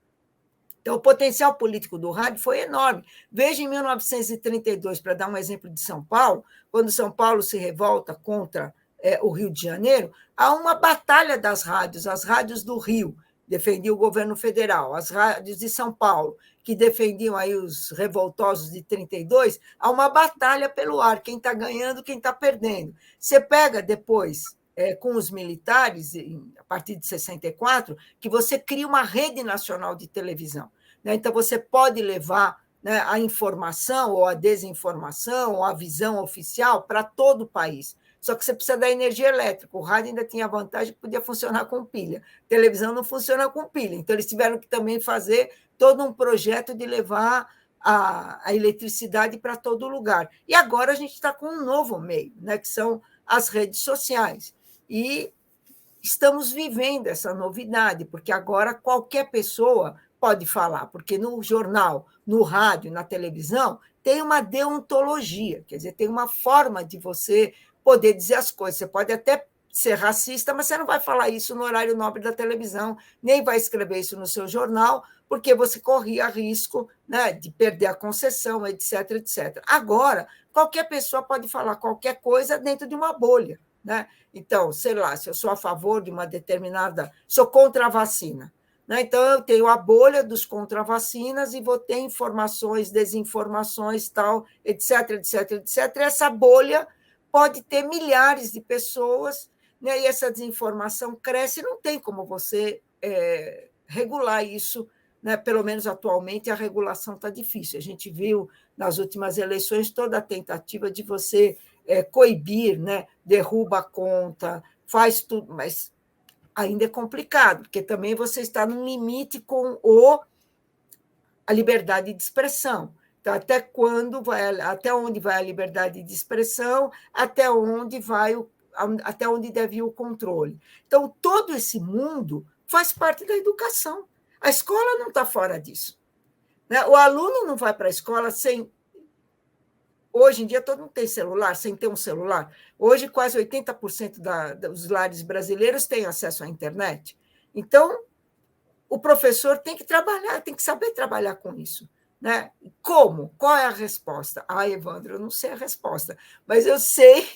Então, o potencial político do rádio foi enorme. Veja em 1932, para dar um exemplo de São Paulo, quando São Paulo se revolta contra o Rio de Janeiro, há uma batalha das rádios, as rádios do Rio defendiam o governo federal, as rádios de São Paulo, que defendiam aí os revoltosos de 32, há uma batalha pelo ar, quem está ganhando, quem está perdendo. Você pega depois com os militares, a partir de 64, que você cria uma rede nacional de televisão. Né? Então, você pode levar, né, a informação ou a desinformação ou a visão oficial para todo o país. Só que você precisa da energia elétrica. O rádio ainda tinha a vantagem que podia funcionar com pilha. A televisão não funciona com pilha. Então, eles tiveram que também fazer todo um projeto de levar a eletricidade para todo lugar. E agora a gente está com um novo meio, né, que são as redes sociais. E estamos vivendo essa novidade, porque agora qualquer pessoa pode falar, porque no jornal, no rádio, na televisão, tem uma deontologia, quer dizer, tem uma forma de você poder dizer as coisas. Você pode até ser racista, mas você não vai falar isso no horário nobre da televisão, nem vai escrever isso no seu jornal, porque você corria risco, né, de perder a concessão, etc, etc. Agora, qualquer pessoa pode falar qualquer coisa dentro de uma bolha. Né? Então, sei lá, se eu sou a favor de uma determinada... Sou contra a vacina. Né? Então, eu tenho a bolha dos contra-vacinas e vou ter informações, desinformações, tal, etc, etc, etc. E essa bolha pode ter milhares de pessoas, né? E essa desinformação cresce e não tem como você regular isso, né? Pelo menos atualmente a regulação está difícil. A gente viu nas últimas eleições toda a tentativa de você coibir, né? Derruba a conta, faz tudo, mas ainda é complicado, porque também você está no limite com a liberdade de expressão. Então, até onde vai a liberdade de expressão, até onde deve ir o controle. Então, todo esse mundo faz parte da educação. A escola não está fora disso, né? O aluno não vai para a escola sem. Hoje em dia, todo mundo tem celular, sem ter um celular. Hoje, quase 80% dos lares brasileiros têm acesso à internet. Então, o professor tem que trabalhar, tem que saber trabalhar com isso. Né? Como? Qual é a resposta? Evandro, eu não sei a resposta, mas eu sei,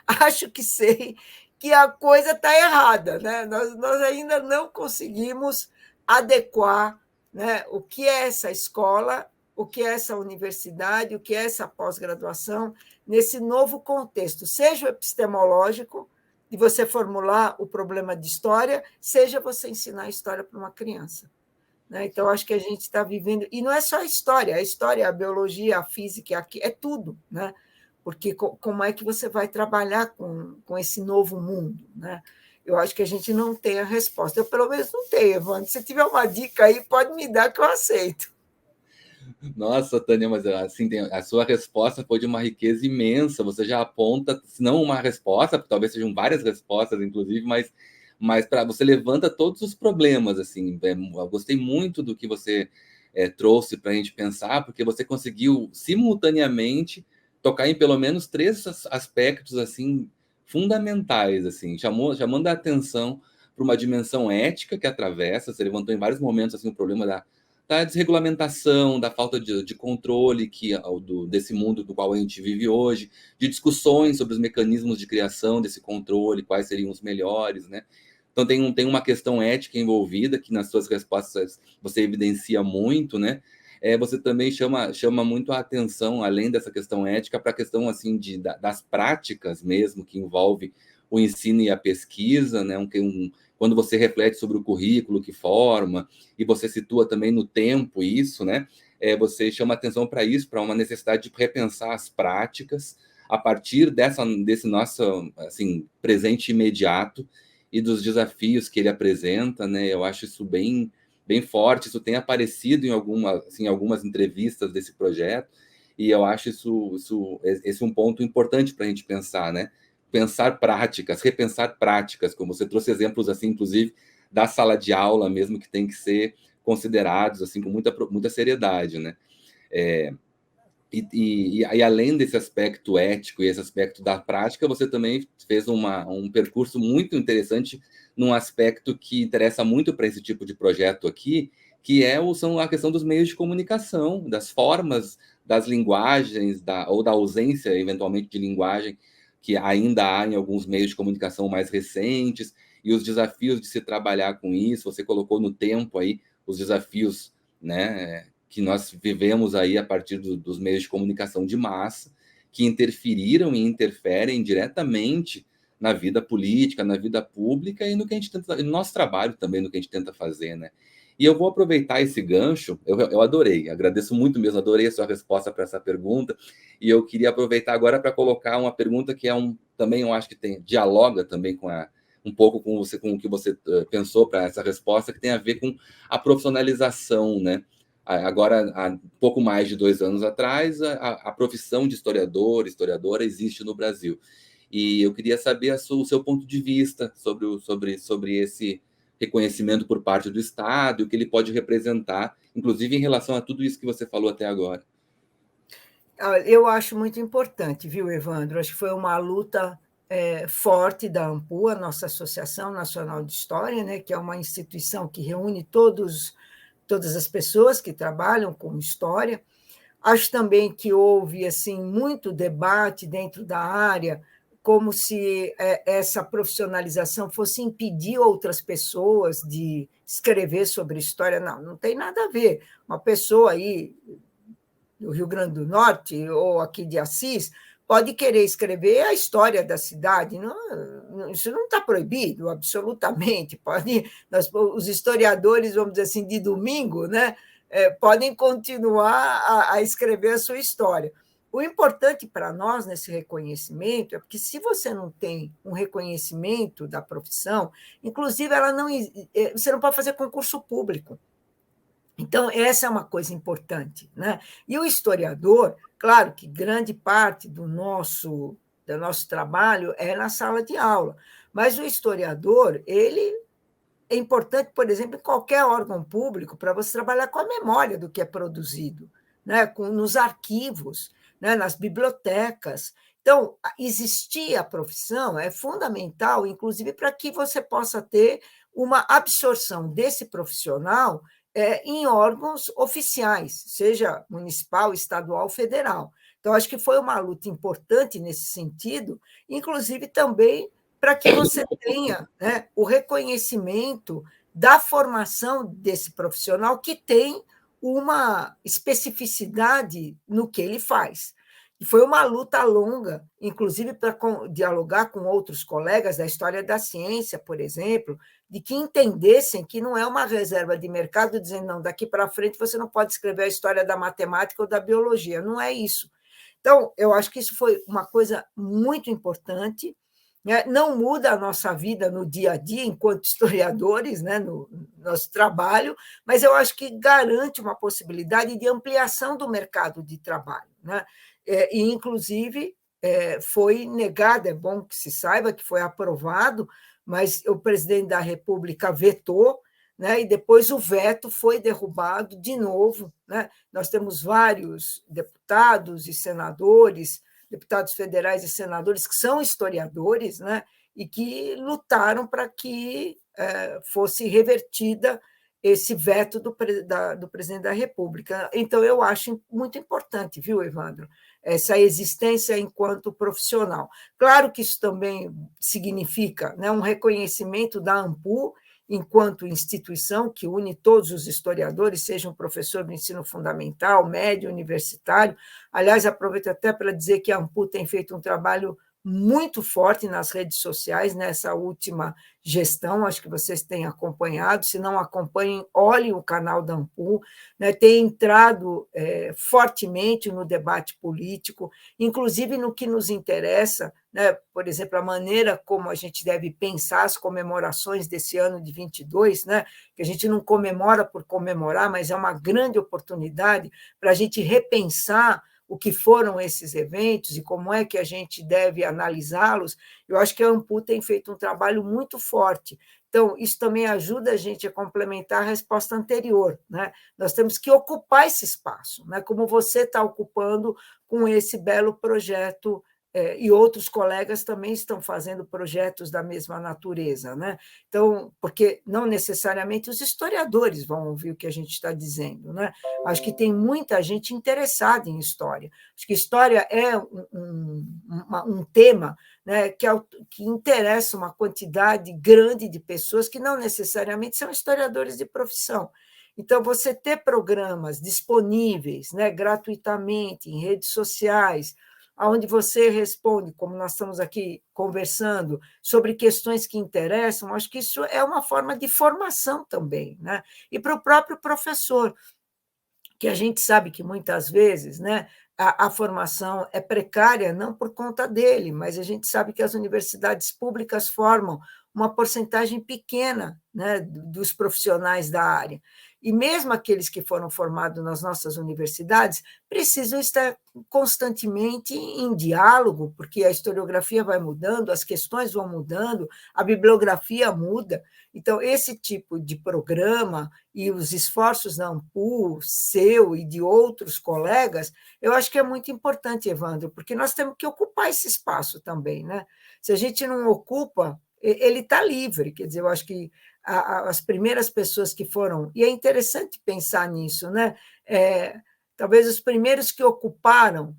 acho que sei, que a coisa está errada. Né? Nós ainda não conseguimos adequar, né, o que é essa escola, o que é essa universidade, o que é essa pós-graduação, nesse novo contexto, seja o epistemológico, de você formular o problema de história, seja você ensinar a história para uma criança. Né? Então, acho que a gente está vivendo... E não é só a história, a biologia, a física, é tudo. Né? Porque como é que você vai trabalhar com esse novo mundo? Né? Eu acho que a gente não tem a resposta. Eu, pelo menos, não tenho, Evandro. Se tiver uma dica aí, pode me dar que eu aceito. Nossa, Tânia, mas assim, a sua resposta foi de uma riqueza imensa. Você já aponta, se não uma resposta, talvez sejam várias respostas, inclusive, mas para você levanta todos os problemas. Assim, eu gostei muito do que você trouxe para a gente pensar, porque você conseguiu simultaneamente tocar em pelo menos 3 aspectos assim fundamentais, assim, chamando a atenção para uma dimensão ética que atravessa. Você levantou em vários momentos assim o problema da desregulamentação, da falta de controle desse mundo do qual a gente vive hoje, de discussões sobre os mecanismos de criação desse controle, quais seriam os melhores, né? Então tem uma questão ética envolvida, que nas suas respostas você evidencia muito, né? Você também chama muito a atenção, além dessa questão ética, para a questão assim, das práticas mesmo, que envolve o ensino e a pesquisa, né? Quando você reflete sobre o currículo que forma, e você situa também no tempo isso, né? Você chama atenção para isso, para uma necessidade de repensar as práticas a partir desse nosso assim, presente imediato e dos desafios que ele apresenta, né? Eu acho isso bem, bem forte. Isso tem aparecido em algumas entrevistas desse projeto, e eu acho esse um ponto importante para a gente pensar, né? Pensar práticas, repensar práticas, como você trouxe exemplos assim, inclusive da sala de aula mesmo, que tem que ser considerados assim com muita seriedade, né? E além desse aspecto ético e esse aspecto da prática, você também fez um percurso muito interessante num aspecto que interessa muito para esse tipo de projeto aqui, que são a questão dos meios de comunicação, das formas, das linguagens, ou da ausência, eventualmente, de linguagem, que ainda há em alguns meios de comunicação mais recentes, e os desafios de se trabalhar com isso. Você colocou no tempo aí os desafios, né, que nós vivemos aí a partir dos meios de comunicação de massa, que interferiram e interferem diretamente na vida política, na vida pública e no que a gente tenta, no nosso trabalho também, no que a gente tenta fazer, né? E eu vou aproveitar esse gancho, eu adorei, agradeço muito mesmo, adorei a sua resposta para essa pergunta, e eu queria aproveitar agora para colocar uma pergunta que também eu acho que dialoga também um pouco com o que você pensou para essa resposta, que tem a ver com a profissionalização, né? Agora, há pouco mais de 2 anos atrás, a profissão de historiadora existe no Brasil. E eu queria saber o seu ponto de vista sobre esse reconhecimento por parte do Estado e o que ele pode representar, inclusive em relação a tudo isso que você falou até agora. Eu acho muito importante, viu, Evandro? Acho que foi uma luta forte da ANPU, a nossa Associação Nacional de História, né, que é uma instituição que reúne todas as pessoas que trabalham com história. Acho também que houve assim muito debate dentro da área, como se essa profissionalização fosse impedir outras pessoas de escrever sobre história. Não tem nada a ver. Uma pessoa aí do Rio Grande do Norte ou aqui de Assis pode querer escrever a história da cidade. Isso não está proibido, absolutamente. Os historiadores, vamos dizer assim, de domingo, né, podem continuar a escrever a sua história. o importante para nós nesse reconhecimento é porque, se você não tem um reconhecimento da profissão, inclusive ela não, você não pode fazer concurso público. Então, essa é uma coisa importante, né? E o historiador, claro que grande parte do nosso trabalho é na sala de aula, mas o historiador, ele é importante, por exemplo, em qualquer órgão público, para você trabalhar com a memória do que é produzido, né? Nos arquivos, né? Nas bibliotecas. Então, existir a profissão é fundamental, inclusive para que você possa ter uma absorção desse profissional em órgãos oficiais, seja municipal, estadual, federal. Então, acho que foi uma luta importante nesse sentido, inclusive também para que você tenha, né, o reconhecimento da formação desse profissional que tem uma especificidade no que ele faz. E foi uma luta longa, inclusive para dialogar com outros colegas da história da ciência, por exemplo, de que entendessem que não é uma reserva de mercado dizendo, não, daqui para frente você não pode escrever a história da matemática ou da biologia. Não é isso. Então, eu acho que isso foi uma coisa muito importante, né? Não muda a nossa vida no dia a dia, enquanto historiadores, né? No nosso trabalho, mas eu acho que garante uma possibilidade de ampliação do mercado de trabalho, né? E, inclusive, foi negado, é bom que se saiba que foi aprovado, mas o presidente da República vetou, né? E depois o veto foi derrubado de novo, né? Nós temos vários deputados e senadores, deputados federais e senadores que são historiadores, né? E que lutaram para que fosse revertida esse veto do presidente da República. Então, eu acho muito importante, viu, Evandro, essa existência enquanto profissional. Claro que isso também significa, né, um reconhecimento da AMPU enquanto instituição que une todos os historiadores, seja um professor do ensino fundamental, médio, universitário. Aliás, aproveito até para dizer que a AMPU tem feito um trabalho muito forte nas redes sociais nessa última gestão, acho que vocês têm acompanhado, se não acompanhem, olhem o canal da AMPU, né? Tem entrado fortemente no debate político, inclusive no que nos interessa, né? Por exemplo, a maneira como a gente deve pensar as comemorações desse ano de 22, né? Que a gente não comemora por comemorar, mas é uma grande oportunidade para a gente repensar o que foram esses eventos e como é que a gente deve analisá-los. Eu acho que a AMPU tem feito um trabalho muito forte. Então, isso também ajuda a gente a complementar a resposta anterior, né? Nós temos que ocupar esse espaço, né? Como você está ocupando com esse belo projeto, e outros colegas também estão fazendo projetos da mesma natureza, né? Então, porque não necessariamente os historiadores vão ouvir o que a gente está dizendo, né? Acho que tem muita gente interessada em história. Acho que história é um tema, né, que interessa uma quantidade grande de pessoas que não necessariamente são historiadores de profissão. Então, você ter programas disponíveis, né, gratuitamente em redes sociais, onde você responde, como nós estamos aqui conversando, sobre questões que interessam, acho que isso é uma forma de formação também, né? E para o próprio professor, que a gente sabe que muitas vezes, né, a formação é precária não por conta dele, mas a gente sabe que as universidades públicas formam uma porcentagem pequena, né, dos profissionais da área. E mesmo aqueles que foram formados nas nossas universidades precisam estar constantemente em diálogo, porque a historiografia vai mudando, as questões vão mudando, a bibliografia muda. Então, esse tipo de programa e os esforços da AMPU, seu e de outros colegas, eu acho que é muito importante, Evandro, porque nós temos que ocupar esse espaço também, né? Se a gente não ocupa, ele está livre. Quer dizer, eu acho que as primeiras pessoas que foram... E é interessante pensar nisso, né? Talvez os primeiros que ocuparam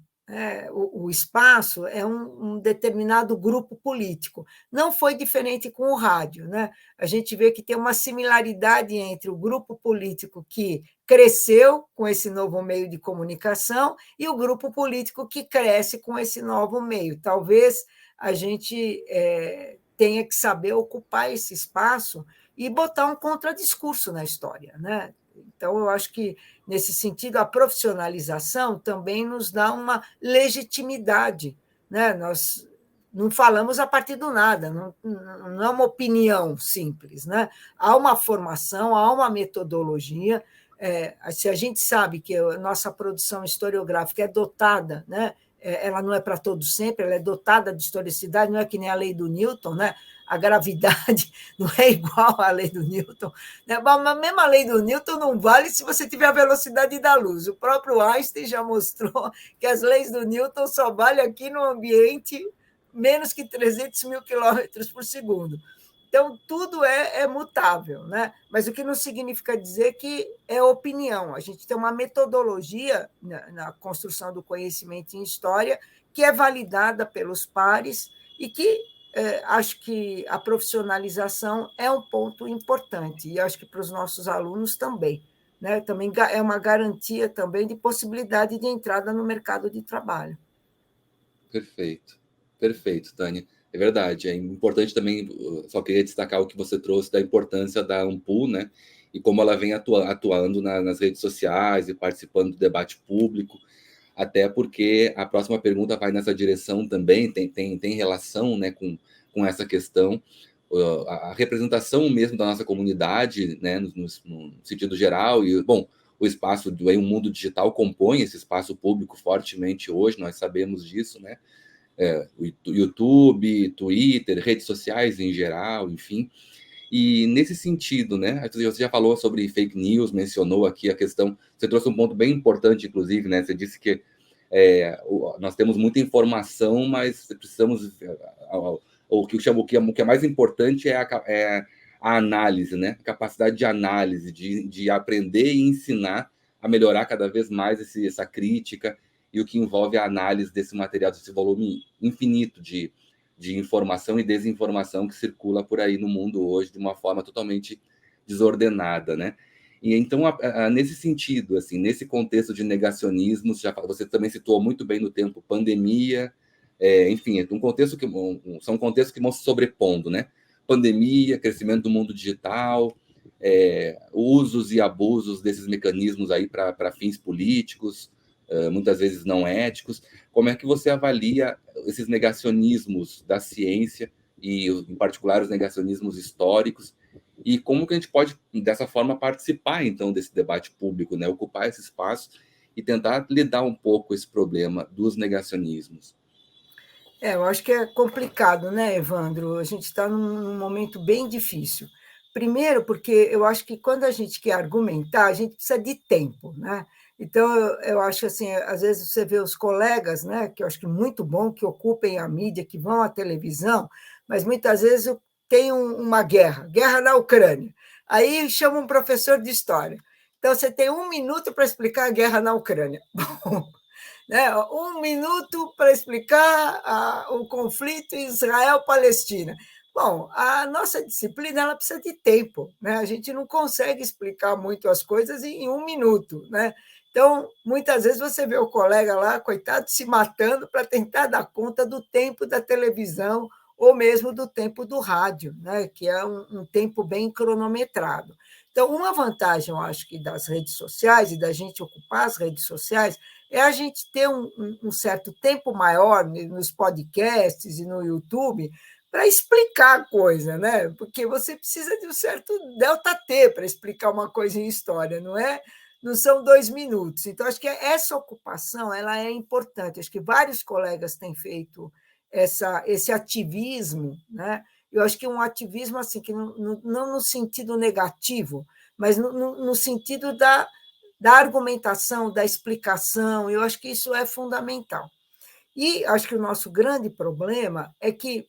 o espaço é um determinado grupo político. Não foi diferente com o rádio, né? A gente vê que tem uma similaridade entre o grupo político que cresceu com esse novo meio de comunicação e o grupo político que cresce com esse novo meio. Talvez a gente tenha que saber ocupar esse espaço e botar um contradiscurso na história, né? Então, eu acho que, nesse sentido, a profissionalização também nos dá uma legitimidade, né? Nós não falamos a partir do nada, não é uma opinião simples, né? Há uma formação, há uma metodologia. Se a gente sabe que a nossa produção historiográfica é dotada, né? Ela não é para todos sempre, ela é dotada de historicidade, não é que nem a lei do Newton, né? A gravidade não é igual à lei do Newton, né? Mas a mesma lei do Newton não vale se você tiver a velocidade da luz. O próprio Einstein já mostrou que as leis do Newton só valem aqui no ambiente menos que 300 mil quilômetros por segundo. Então, tudo é mutável, né? Mas o que não significa dizer que é opinião. A gente tem uma metodologia na construção do conhecimento em história que é validada pelos pares e que acho que a profissionalização é um ponto importante, e acho que para os nossos alunos também. Né? Também é uma garantia também de possibilidade de entrada no mercado de trabalho. Perfeito, perfeito, Tânia. É verdade, é importante também, só queria destacar o que você trouxe da importância da Ampul, né? E como ela vem atuando nas redes sociais e participando do debate público, até porque a próxima pergunta vai nessa direção também, tem relação, né, com essa questão, a representação mesmo da nossa comunidade, né, no sentido geral, e, bom, o espaço do o mundo digital compõe esse espaço público fortemente hoje, nós sabemos disso, né? O YouTube, Twitter, redes sociais em geral, enfim. E nesse sentido, né? Você já falou sobre fake news, mencionou aqui a questão. Você trouxe um ponto bem importante, inclusive, né? Você disse que nós temos muita informação, mas precisamos. O que eu chamo, o que é mais importante é a análise, né? A capacidade de análise, de aprender e ensinar a melhorar cada vez mais essa crítica e o que envolve a análise desse material, desse volume infinito de informação e desinformação que circula por aí no mundo hoje de uma forma totalmente desordenada, né? E então, nesse sentido, assim, nesse contexto de negacionismo, você também citou muito bem no tempo pandemia, enfim, são contextos que vão se sobrepondo, né? Pandemia, crescimento do mundo digital, usos e abusos desses mecanismos aí para fins políticos, muitas vezes não éticos. Como é que você avalia esses negacionismos da ciência e, em particular, os negacionismos históricos, e como que a gente pode, dessa forma, participar, então, desse debate público, né? Ocupar esse espaço e tentar lidar um pouco com esse problema dos negacionismos? Eu acho que é complicado, né, Evandro? A gente está num momento bem difícil. Primeiro, porque eu acho que quando a gente quer argumentar, a gente precisa de tempo, né? Então, eu acho assim, às vezes você vê os colegas, né, que eu acho que é muito bom, que ocupem a mídia, que vão à televisão, mas muitas vezes tem uma guerra na Ucrânia. Aí chama um professor de história. Então, você tem 1 minuto para explicar a guerra na Ucrânia. Bom, né? 1 minuto para explicar o conflito Israel-Palestina. Bom, a nossa disciplina ela precisa de tempo, né? A gente não consegue explicar muito as coisas em 1 minuto, né? Então, muitas vezes você vê o colega lá, coitado, se matando para tentar dar conta do tempo da televisão ou mesmo do tempo do rádio, né? Que é um tempo bem cronometrado. Então, uma vantagem, eu acho, que das redes sociais e da gente ocupar as redes sociais é a gente ter um certo tempo maior nos podcasts e no YouTube para explicar a coisa, né? Porque você precisa de um certo delta T para explicar uma coisa em história, não é? Não são 2 minutos. Então, acho que essa ocupação ela é importante. Acho que vários colegas têm feito esse ativismo, né? Eu acho que um ativismo assim que não no sentido negativo, mas no sentido da argumentação, da explicação, eu acho que isso é fundamental. E acho que o nosso grande problema é que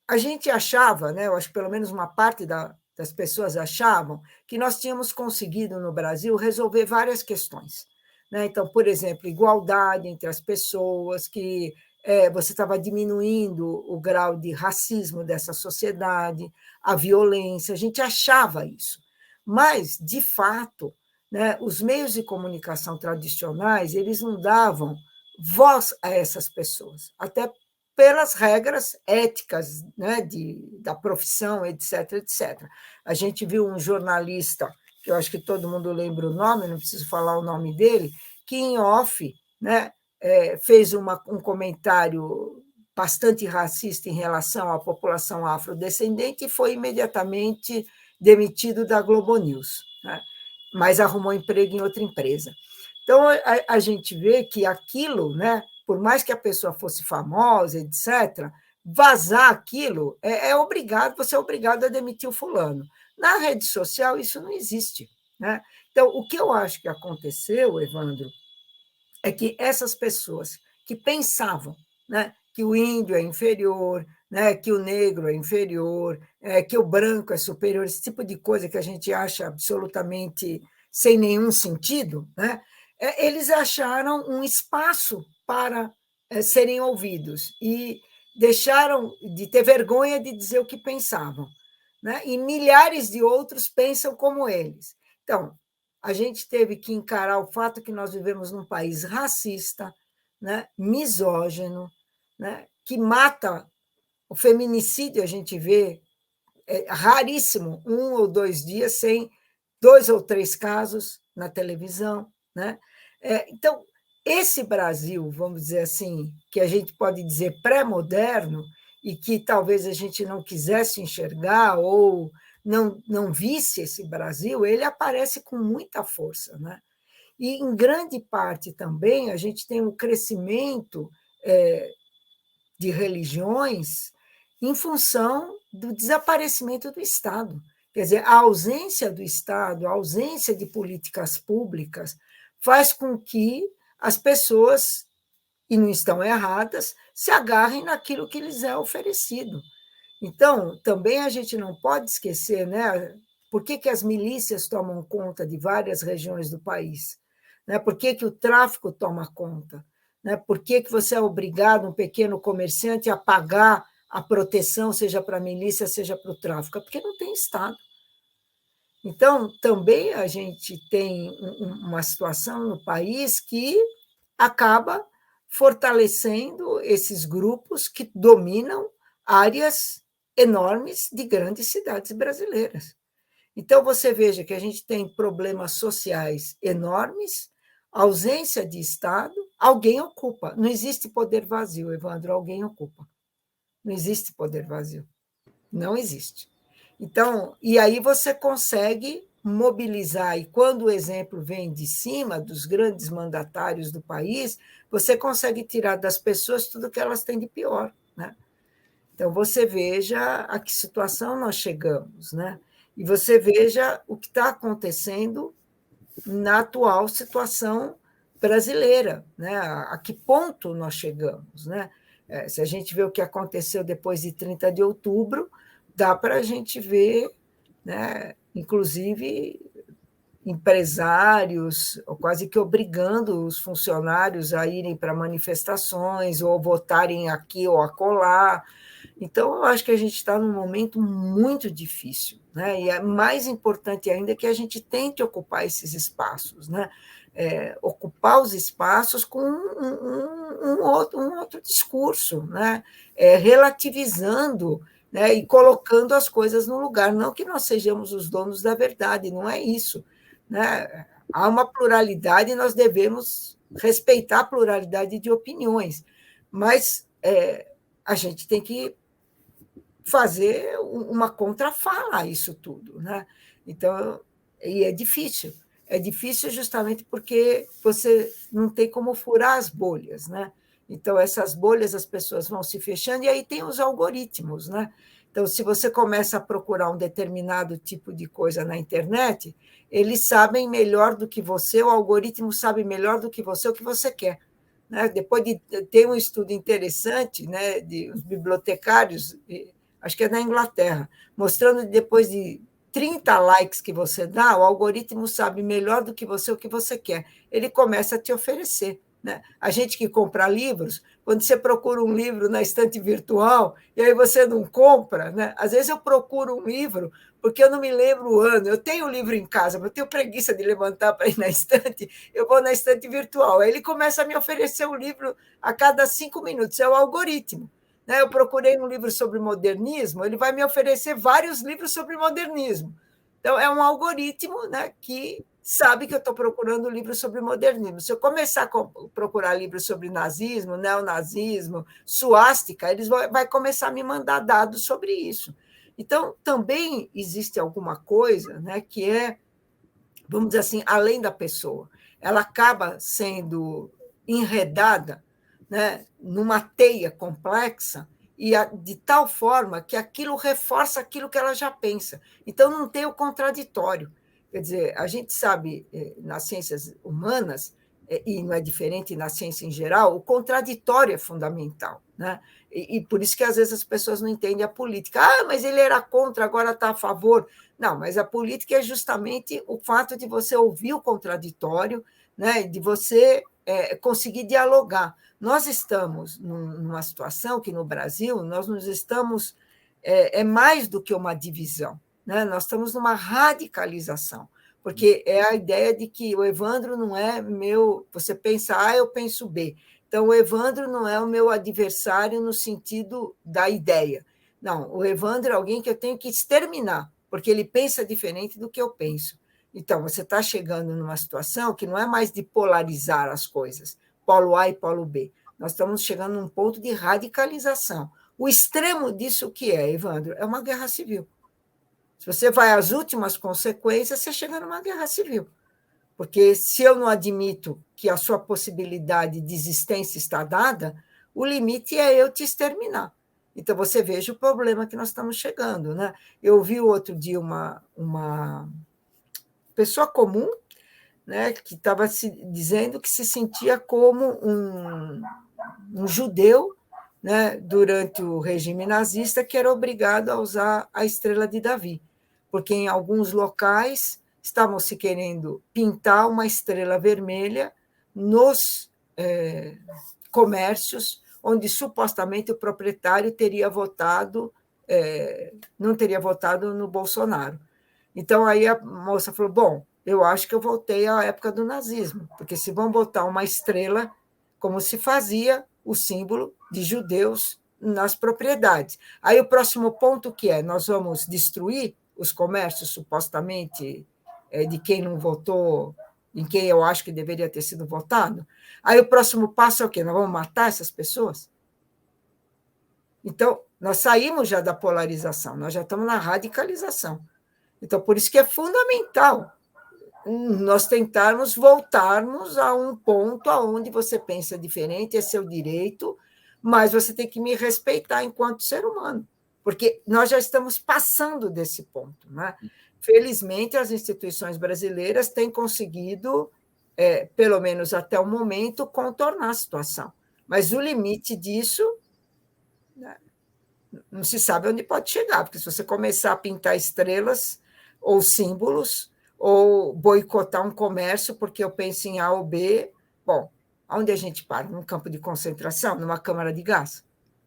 a gente achava, né, eu acho que pelo menos uma parte das pessoas achavam, que nós tínhamos conseguido no Brasil resolver várias questões. Né? Então, por exemplo, igualdade entre as pessoas, que você estava diminuindo o grau de racismo dessa sociedade, a violência, a gente achava isso. Mas, de fato, né, os meios de comunicação tradicionais eles não davam voz a essas pessoas, até pelas regras éticas, né, da profissão, etc, etc. A gente viu um jornalista que eu acho que todo mundo lembra o nome, não preciso falar o nome dele, que em off, né, fez um comentário bastante racista em relação à população afrodescendente e foi imediatamente demitido da Globo News, né? Mas arrumou emprego em outra empresa. Então, a gente vê que aquilo, né, por mais que a pessoa fosse famosa, etc., vazar aquilo obrigado, você é obrigado a demitir o fulano. Na rede social, isso não existe, né? Então, o que eu acho que aconteceu, Evandro, é que essas pessoas que pensavam, né, que o índio é inferior, né, que o negro é inferior, que o branco é superior, esse tipo de coisa que a gente acha absolutamente sem nenhum sentido, né, eles acharam um espaço para serem ouvidos e deixaram de ter vergonha de dizer o que pensavam, né, e milhares de outros pensam como eles. Então, a gente teve que encarar o fato que nós vivemos num país racista, né, misógino, né, que mata o feminicídio, a gente vê, é raríssimo, 1 ou 2 dias sem 2 ou 3 casos na televisão. Né? Então, esse Brasil, vamos dizer assim, que a gente pode dizer pré-moderno, e que talvez a gente não quisesse enxergar ou não visse esse Brasil, ele aparece com muita força. Né? E, em grande parte, também, a gente tem um crescimento de religiões em função do desaparecimento do Estado. Quer dizer, a ausência do Estado, a ausência de políticas públicas, faz com que as pessoas, e não estão erradas, se agarrem naquilo que lhes é oferecido. Então, também a gente não pode esquecer, né, por que as milícias tomam conta de várias regiões do país? Né? Por que o tráfico toma conta? Né? Por que você é obrigado, um pequeno comerciante, a pagar a proteção, seja para a milícia, seja para o tráfico? É porque não tem Estado. Então, também a gente tem uma situação no país que acaba fortalecendo esses grupos que dominam áreas enormes de grandes cidades brasileiras. Então, você veja que a gente tem problemas sociais enormes, ausência de Estado, alguém ocupa. Não existe poder vazio, Evandro, alguém ocupa. Não existe poder vazio. Não existe. Então, e aí você consegue mobilizar, e quando o exemplo vem de cima, dos grandes mandatários do país, você consegue tirar das pessoas tudo que elas têm de pior. Né? Então, você veja a que situação nós chegamos, né? E você veja o que está acontecendo na atual situação brasileira, né? A que ponto nós chegamos. Né? Se a gente vê o que aconteceu depois de 30 de outubro, dá para a gente ver, né, inclusive, empresários quase que obrigando os funcionários a irem para manifestações ou votarem aqui ou acolá. Então, eu acho que a gente está num momento muito difícil, né? E é mais importante ainda que a gente tente ocupar esses espaços, né? Ocupar os espaços com um outro discurso, né? Relativizando, né? E colocando as coisas no lugar. Não que nós sejamos os donos da verdade, não é isso. Né? Há uma pluralidade e nós devemos respeitar a pluralidade de opiniões, mas a gente tem que fazer uma contrafala a isso tudo. Né? Então, e é difícil. É difícil justamente porque você não tem como furar as bolhas. Né? Então, essas bolhas as pessoas vão se fechando, e aí tem os algoritmos. Né? Então, se você começa a procurar um determinado tipo de coisa na internet, eles sabem melhor do que você, o algoritmo sabe melhor do que você o que você quer. Né? Depois de ter um estudo interessante, né, de os bibliotecários, acho que é na Inglaterra, mostrando que depois de 30 likes que você dá, o algoritmo sabe melhor do que você o que você quer. Ele começa a te oferecer. Né? A gente que compra livros, quando você procura um livro na estante virtual e aí você não compra, né? Às vezes eu procuro um livro porque eu não me lembro o ano. Eu tenho o livro em casa, mas eu tenho preguiça de levantar para ir na estante, eu vou na estante virtual. Aí ele começa a me oferecer um livro a cada 5 minutos, é o algoritmo. Né? Eu procurei um livro sobre modernismo, ele vai me oferecer vários livros sobre modernismo. Então, é um algoritmo, né, que sabe que eu estou procurando livros sobre modernismo. Se eu começar a procurar livros sobre nazismo, neonazismo, suástica, eles vai começar a me mandar dados sobre isso. Então, também existe alguma coisa, né, que é, vamos dizer assim, além da pessoa. Ela acaba sendo enredada, né, numa teia complexa e de tal forma que aquilo reforça aquilo que ela já pensa. Então, não tem o contraditório. Quer dizer, a gente sabe, nas ciências humanas, e não é diferente na ciência em geral, o contraditório é fundamental. Né? E por isso que, às vezes, as pessoas não entendem a política. Ah, mas ele era contra, agora está a favor. Não, mas a política é justamente o fato de você ouvir o contraditório, né? De você conseguir dialogar. Nós estamos numa situação que, no Brasil, nós nos estamos... É mais do que uma divisão. Né? Nós estamos numa radicalização, porque é a ideia de que o Evandro não é meu... Você pensa A, eu penso B. Então, o Evandro não é o meu adversário no sentido da ideia. Não, o Evandro é alguém que eu tenho que exterminar, porque ele pensa diferente do que eu penso. Então, você está chegando numa situação que não é mais de polarizar as coisas, polo A e polo B. Nós estamos chegando num ponto de radicalização. O extremo disso, o que é, Evandro? É uma guerra civil. Se você vai às últimas consequências, você chega numa guerra civil. Porque se eu não admito que a sua possibilidade de existência está dada, o limite é eu te exterminar. Então, você veja o problema que nós estamos chegando. Né? Eu vi outro dia uma pessoa comum, né, que estava dizendo que se sentia como um judeu, né, durante o regime nazista, que era obrigado a usar a estrela de Davi, porque em alguns locais estavam se querendo pintar uma estrela vermelha nos comércios onde supostamente o proprietário teria votado, não teria votado no Bolsonaro. Então, aí a moça falou, bom, eu acho que eu voltei à época do nazismo, porque se vão botar uma estrela, como se fazia o símbolo de judeus nas propriedades. Aí o próximo ponto que é, nós vamos destruir os comércios supostamente de quem não votou, em quem eu acho que deveria ter sido votado. Aí o próximo passo é o quê? Nós vamos matar essas pessoas? Então, nós saímos já da polarização, nós já estamos na radicalização. Então, por isso que é fundamental nós tentarmos voltarmos a um ponto onde você pensa diferente, é seu direito, mas você tem que me respeitar enquanto ser humano, porque nós já estamos passando desse ponto. Né? Felizmente, as instituições brasileiras têm conseguido, pelo menos até o momento, contornar a situação. Mas o limite disso, né, não se sabe onde pode chegar, porque se você começar a pintar estrelas ou símbolos, ou boicotar um comércio porque eu penso em A ou B, bom, aonde a gente para? Num campo de concentração? Numa câmara de gás?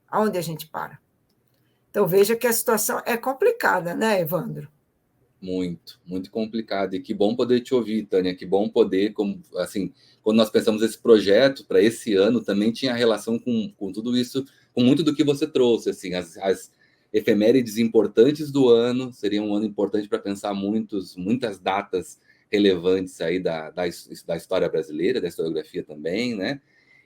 Aonde a gente para? Então, veja que a situação é complicada, né, Evandro? Muito, muito complicado. E que bom poder te ouvir, Tânia. Que bom poder, como, assim, quando nós pensamos esse projeto para esse ano, também tinha relação com tudo isso, com muito do que você trouxe, assim, as efemérides importantes do ano, seria um ano importante para pensar muitas datas relevantes aí da história brasileira, da historiografia também, né?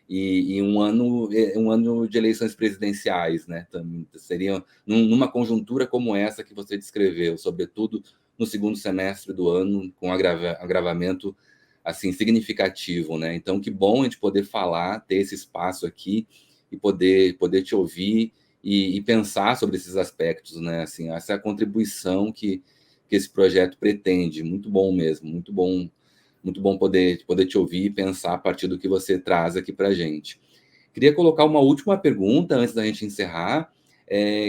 E um ano de eleições presidenciais, né? Também seria numa conjuntura como essa que você descreveu, sobretudo no segundo semestre do ano, com agravamento assim significativo, né? Então, que bom a gente poder falar, ter esse espaço aqui e poder te ouvir e pensar sobre esses aspectos, né? Assim, essa é a contribuição que esse projeto pretende. Muito bom mesmo, muito bom poder te ouvir e pensar a partir do que você traz aqui para a gente. Queria colocar uma última pergunta antes da gente encerrar,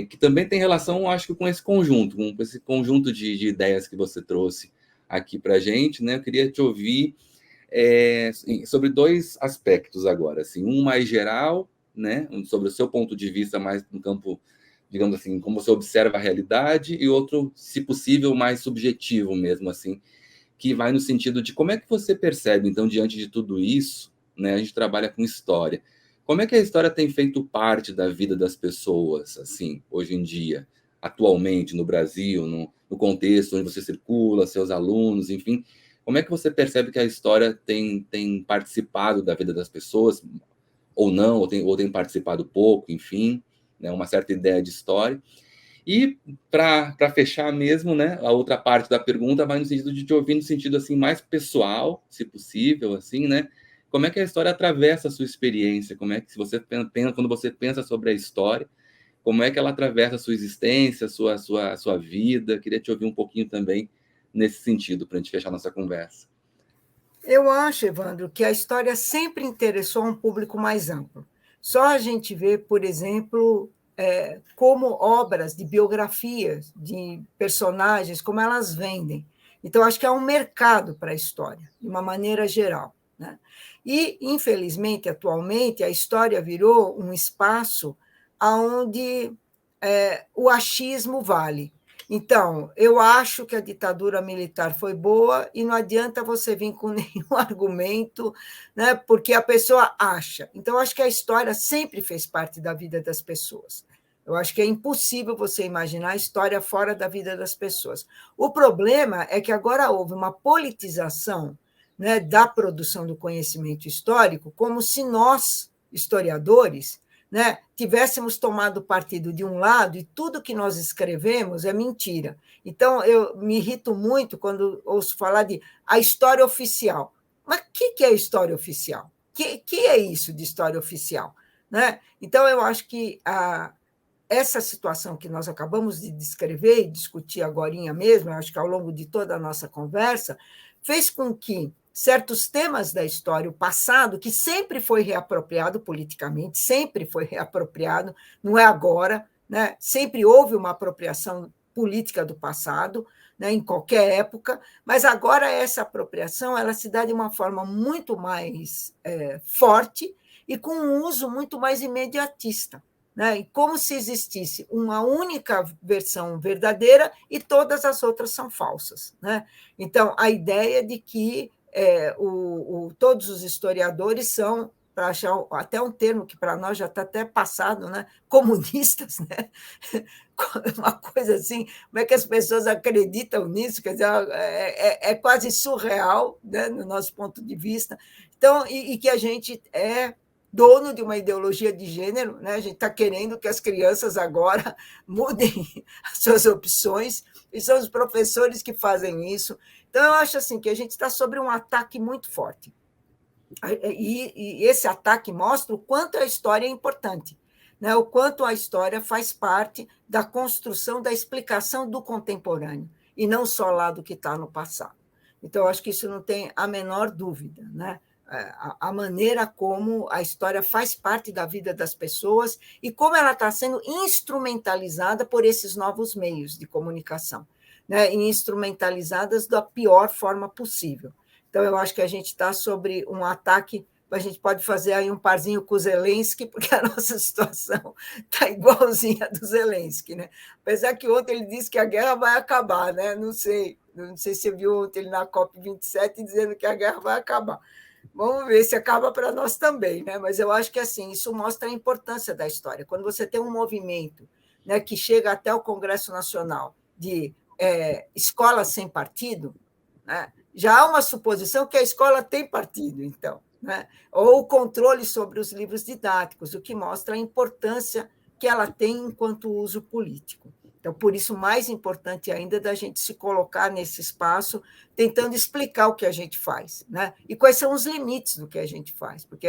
que também tem relação, acho que, com esse conjunto de ideias que você trouxe aqui para a gente, né? Eu queria te ouvir sobre dois aspectos agora, assim, um mais geral, né? Sobre o seu ponto de vista mais no campo, digamos assim, como você observa a realidade, e outro, se possível, mais subjetivo mesmo, assim, que vai no sentido de como é que você percebe, então, diante de tudo isso, né? A gente trabalha com história. Como é que a história tem feito parte da vida das pessoas, assim, hoje em dia? atualmente no Brasil, no contexto onde você circula, seus alunos, enfim, como é que você percebe que a história tem participado da vida das pessoas, ou não, ou tem participado pouco, enfim, né, uma certa ideia de história. E para fechar mesmo, né, a outra parte da pergunta vai no sentido de te ouvir no sentido assim mais pessoal, se possível, assim, né? Como é que a história atravessa a sua experiência? Como é que se você pensa, quando você pensa sobre a história, como é que ela atravessa a sua existência, a sua vida? Queria te ouvir um pouquinho também nesse sentido para a gente fechar nossa conversa. Eu acho, Evandro, que a história sempre interessou um público mais amplo. Só a gente vê, por exemplo, como obras de biografias de personagens, como elas vendem. Então, acho que há um mercado para a história, de uma maneira geral, né? E, infelizmente, atualmente, a história virou um espaço onde o achismo vale. Então, eu acho que a ditadura militar foi boa e não adianta você vir com nenhum argumento, né, porque a pessoa acha. Então, eu acho que a história sempre fez parte da vida das pessoas. Eu acho que é impossível você imaginar a história fora da vida das pessoas. O problema é que agora houve uma politização, né, da produção do conhecimento histórico, como se nós, historiadores, né, tivéssemos tomado partido de um lado e tudo que nós escrevemos é mentira. Então, eu me irrito muito quando ouço falar de a história oficial. Mas o que é história oficial? Que é isso de história oficial? Né? Então, eu acho que essa situação que nós acabamos de descrever e discutir agora mesmo, eu acho que ao longo de toda a nossa conversa, fez com que certos temas da história, o passado, que sempre foi reapropriado politicamente, sempre foi reapropriado, não é agora, né? Sempre houve uma apropriação política do passado, né, em qualquer época, mas agora essa apropriação ela se dá de uma forma muito mais forte e com um uso muito mais imediatista. Né? E como se existisse uma única versão verdadeira e todas as outras são falsas. Né? Então, a ideia de que todos os historiadores são, para achar até um termo que para nós já está até passado, né? Comunistas, né? Uma coisa assim, como é que as pessoas acreditam nisso? Quer dizer, é quase surreal, né? No nosso ponto de vista. Então, e que a gente é dono de uma ideologia de gênero, né? A gente está querendo que as crianças agora mudem as suas opções, e são os professores que fazem isso. Então, eu acho assim que a gente está sobre um ataque muito forte. E esse ataque mostra o quanto a história é importante, né? O quanto a história faz parte da construção, da explicação do contemporâneo, e não só lá do que está no passado. Então, eu acho que isso não tem a menor dúvida, né? A maneira como a história faz parte da vida das pessoas e como ela está sendo instrumentalizada por esses novos meios de comunicação, né? E instrumentalizadas da pior forma possível. Então, eu acho que a gente está sobre um ataque. A gente pode fazer aí um parzinho com o Zelensky, porque a nossa situação está igualzinha a do Zelensky. Né? Apesar que ontem ele disse que a guerra vai acabar, né? Não sei se você viu ontem ele na COP27 dizendo que a guerra vai acabar. Vamos ver se acaba para nós também, né? Mas eu acho que assim isso mostra a importância da história. Quando você tem um movimento, né, que chega até o Congresso Nacional de escola sem partido, né, já há uma suposição que a escola tem partido, então, né? Ou o controle sobre os livros didáticos, o que mostra a importância que ela tem enquanto uso político. Então, por isso, mais importante ainda da gente se colocar nesse espaço, tentando explicar o que a gente faz, né? E quais são os limites do que a gente faz, porque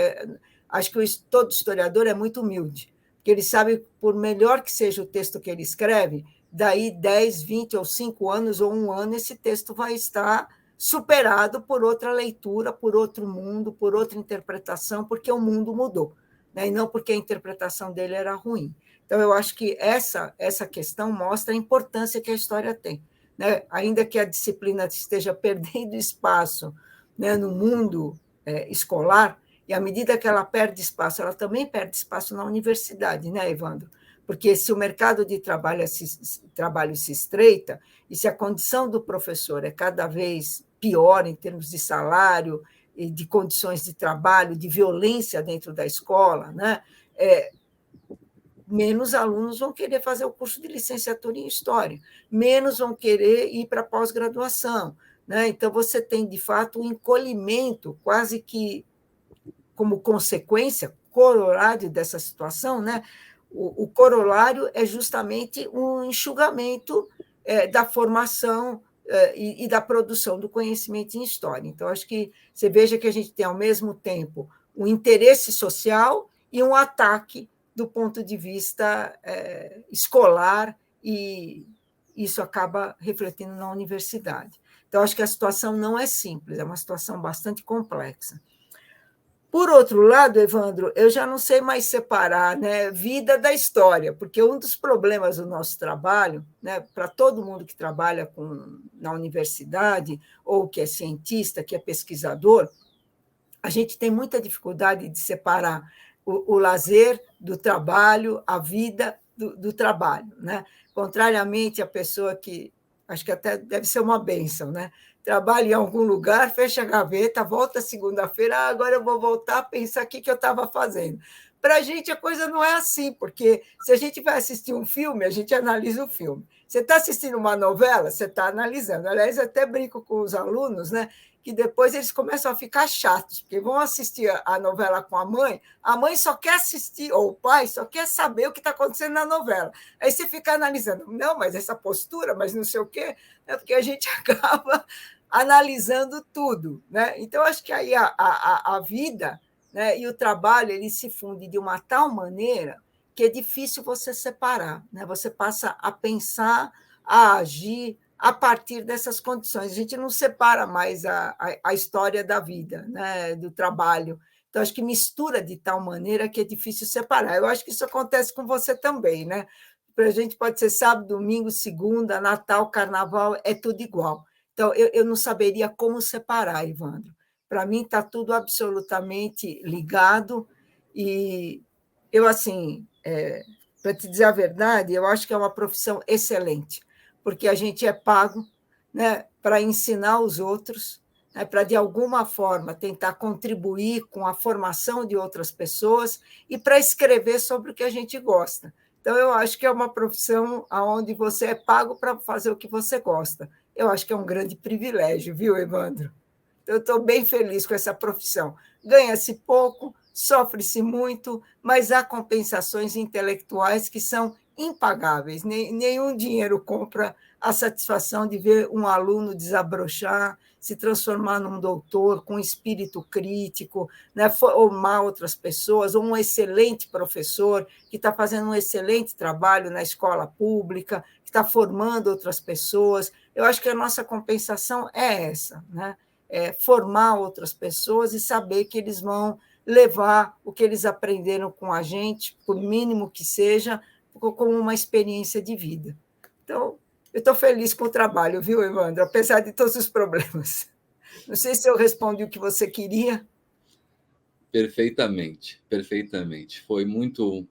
acho que todo historiador é muito humilde, porque ele sabe, por melhor que seja o texto que ele escreve, daí 10, 20 ou 5 anos ou um ano, esse texto vai estar superado por outra leitura, por outro mundo, por outra interpretação, porque o mundo mudou, né? E não porque a interpretação dele era ruim. Então, eu acho que essa questão mostra a importância que a história tem. Né? Ainda que a disciplina esteja perdendo espaço, né, no mundo escolar, e à medida que ela perde espaço, ela também perde espaço na universidade, né, Evandro? Porque se o mercado de trabalho se estreita, e se a condição do professor é cada vez pior em termos de salário, de condições de trabalho, de violência dentro da escola, né? menos alunos vão querer fazer o curso de licenciatura em História, menos vão querer ir para a pós-graduação, né? Então, você tem, de fato, um encolhimento, quase que como consequência, corolário dessa situação, né? O corolário é justamente um enxugamento da formação e da produção do conhecimento em história. Então, acho que você veja que a gente tem, ao mesmo tempo, um interesse social e um ataque do ponto de vista escolar, e isso acaba refletindo na universidade. Então, acho que a situação não é simples, é uma situação bastante complexa. Por outro lado, Evandro, eu já não sei mais separar, né, vida da história, porque um dos problemas do nosso trabalho, né, para todo mundo que trabalha na universidade, ou que é cientista, que é pesquisador, a gente tem muita dificuldade de separar o lazer do trabalho, a vida do trabalho, né? Contrariamente à pessoa que, acho que até deve ser uma bênção, né? Trabalha em algum lugar, fecha a gaveta, volta segunda-feira, agora eu vou voltar a pensar o que eu estava fazendo. Para a gente, a coisa não é assim, porque se a gente vai assistir um filme, a gente analisa o filme. Você está assistindo uma novela, você está analisando. Aliás, eu até brinco com os alunos, né, que depois eles começam a ficar chatos, porque vão assistir a novela com a mãe só quer assistir, ou o pai só quer saber o que está acontecendo na novela. Aí você fica analisando, não, mas essa postura, mas não sei o quê, é porque a gente acaba analisando tudo, né? Então, acho que aí a vida, né, e o trabalho, ele se fundem de uma tal maneira que é difícil você separar, né? Você passa a pensar, a agir a partir dessas condições. A gente não separa mais a história da vida, né, do trabalho. Então, acho que mistura de tal maneira que é difícil separar. Eu acho que isso acontece com você também, né? Para a gente pode ser sábado, domingo, segunda, Natal, Carnaval, é tudo igual. Então, eu não saberia como separar, Evandro. Para mim, está tudo absolutamente ligado e eu, assim, para te dizer a verdade, eu acho que é uma profissão excelente, porque a gente é pago, né, para ensinar os outros, né, para, de alguma forma, tentar contribuir com a formação de outras pessoas e para escrever sobre o que a gente gosta. Então, eu acho que é uma profissão onde você é pago para fazer o que você gosta. Eu acho que é um grande privilégio, viu, Evandro? Eu estou bem feliz com essa profissão. Ganha-se pouco, sofre-se muito, mas há compensações intelectuais que são impagáveis. Nenhum dinheiro compra a satisfação de ver um aluno desabrochar, se transformar num doutor com espírito crítico, né, formar outras pessoas, ou um excelente professor que está fazendo um excelente trabalho na escola pública, que está formando outras pessoas. Eu acho que a nossa compensação é essa, né? Formar outras pessoas e saber que eles vão levar o que eles aprenderam com a gente, por mínimo que seja, como uma experiência de vida. Então, eu estou feliz com o trabalho, viu, Evandro? Apesar de todos os problemas. Não sei se eu respondi o que você queria. Perfeitamente, perfeitamente. Foi muito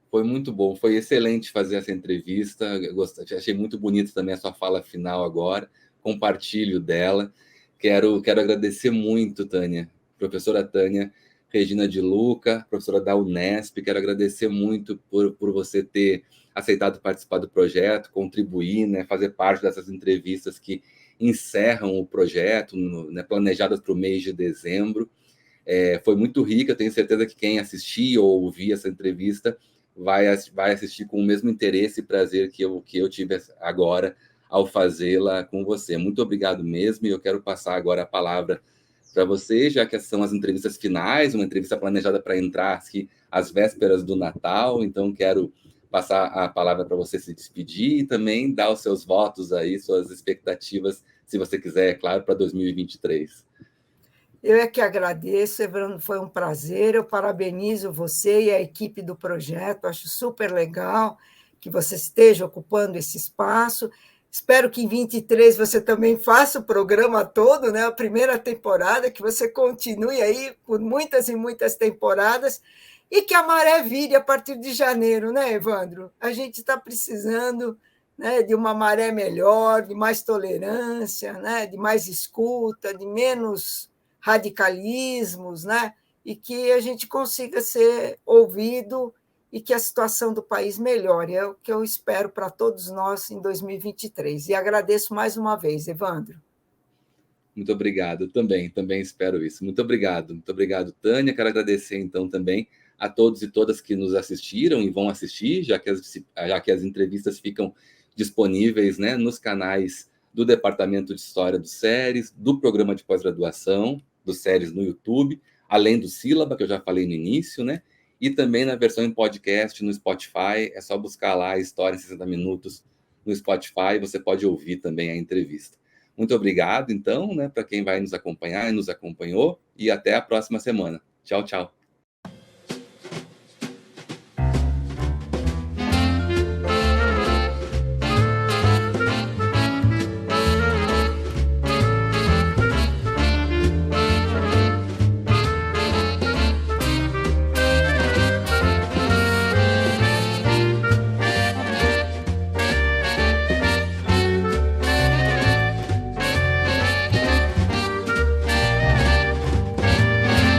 bom, foi excelente fazer essa entrevista. Eu achei muito bonito também a sua fala final agora. Compartilho dela. Quero agradecer muito, Tânia, professora Tânia Regina de Luca, professora da Unesp. Quero agradecer muito por você ter aceitado participar do projeto, contribuir, né, fazer parte dessas entrevistas que encerram o projeto, né, planejadas para o mês de dezembro. Foi muito rica, tenho certeza que quem assistir ou ouvir essa entrevista vai assistir com o mesmo interesse e prazer que eu tive agora ao fazê-la com você. Muito obrigado mesmo, e eu quero passar agora a palavra para você, já que são as entrevistas finais, uma entrevista planejada para entrar aqui às vésperas do Natal, então quero passar a palavra para você se despedir e também dar os seus votos aí, suas expectativas, se você quiser, é claro, para 2023. Eu é que agradeço, Evandro, foi um prazer. Eu parabenizo você e a equipe do projeto, acho super legal que você esteja ocupando esse espaço. Espero que em 23 você também faça o programa todo, né? A primeira temporada, que você continue aí por muitas e muitas temporadas e que a maré vire a partir de janeiro, né, Evandro? A gente está precisando, né, de uma maré melhor, de mais tolerância, né, de mais escuta, de menos radicalismos, né? E que a gente consiga ser ouvido e que a situação do país melhore. É o que eu espero para todos nós em 2023. E agradeço mais uma vez, Evandro. Muito obrigado, também espero isso. Muito obrigado, Tânia. Quero agradecer, então, também a todos e todas que nos assistiram e vão assistir, já que as entrevistas ficam disponíveis, né, nos canais do Departamento de História do SERES, do Programa de Pós-Graduação do SERES no YouTube, além do Sílaba, que eu já falei no início, né, e também na versão em podcast no Spotify. É só buscar lá a História em 60 Minutos no Spotify, você pode ouvir também a entrevista. Muito obrigado, então, né, para quem vai nos acompanhar e nos acompanhou, e até a próxima semana. Tchau, tchau.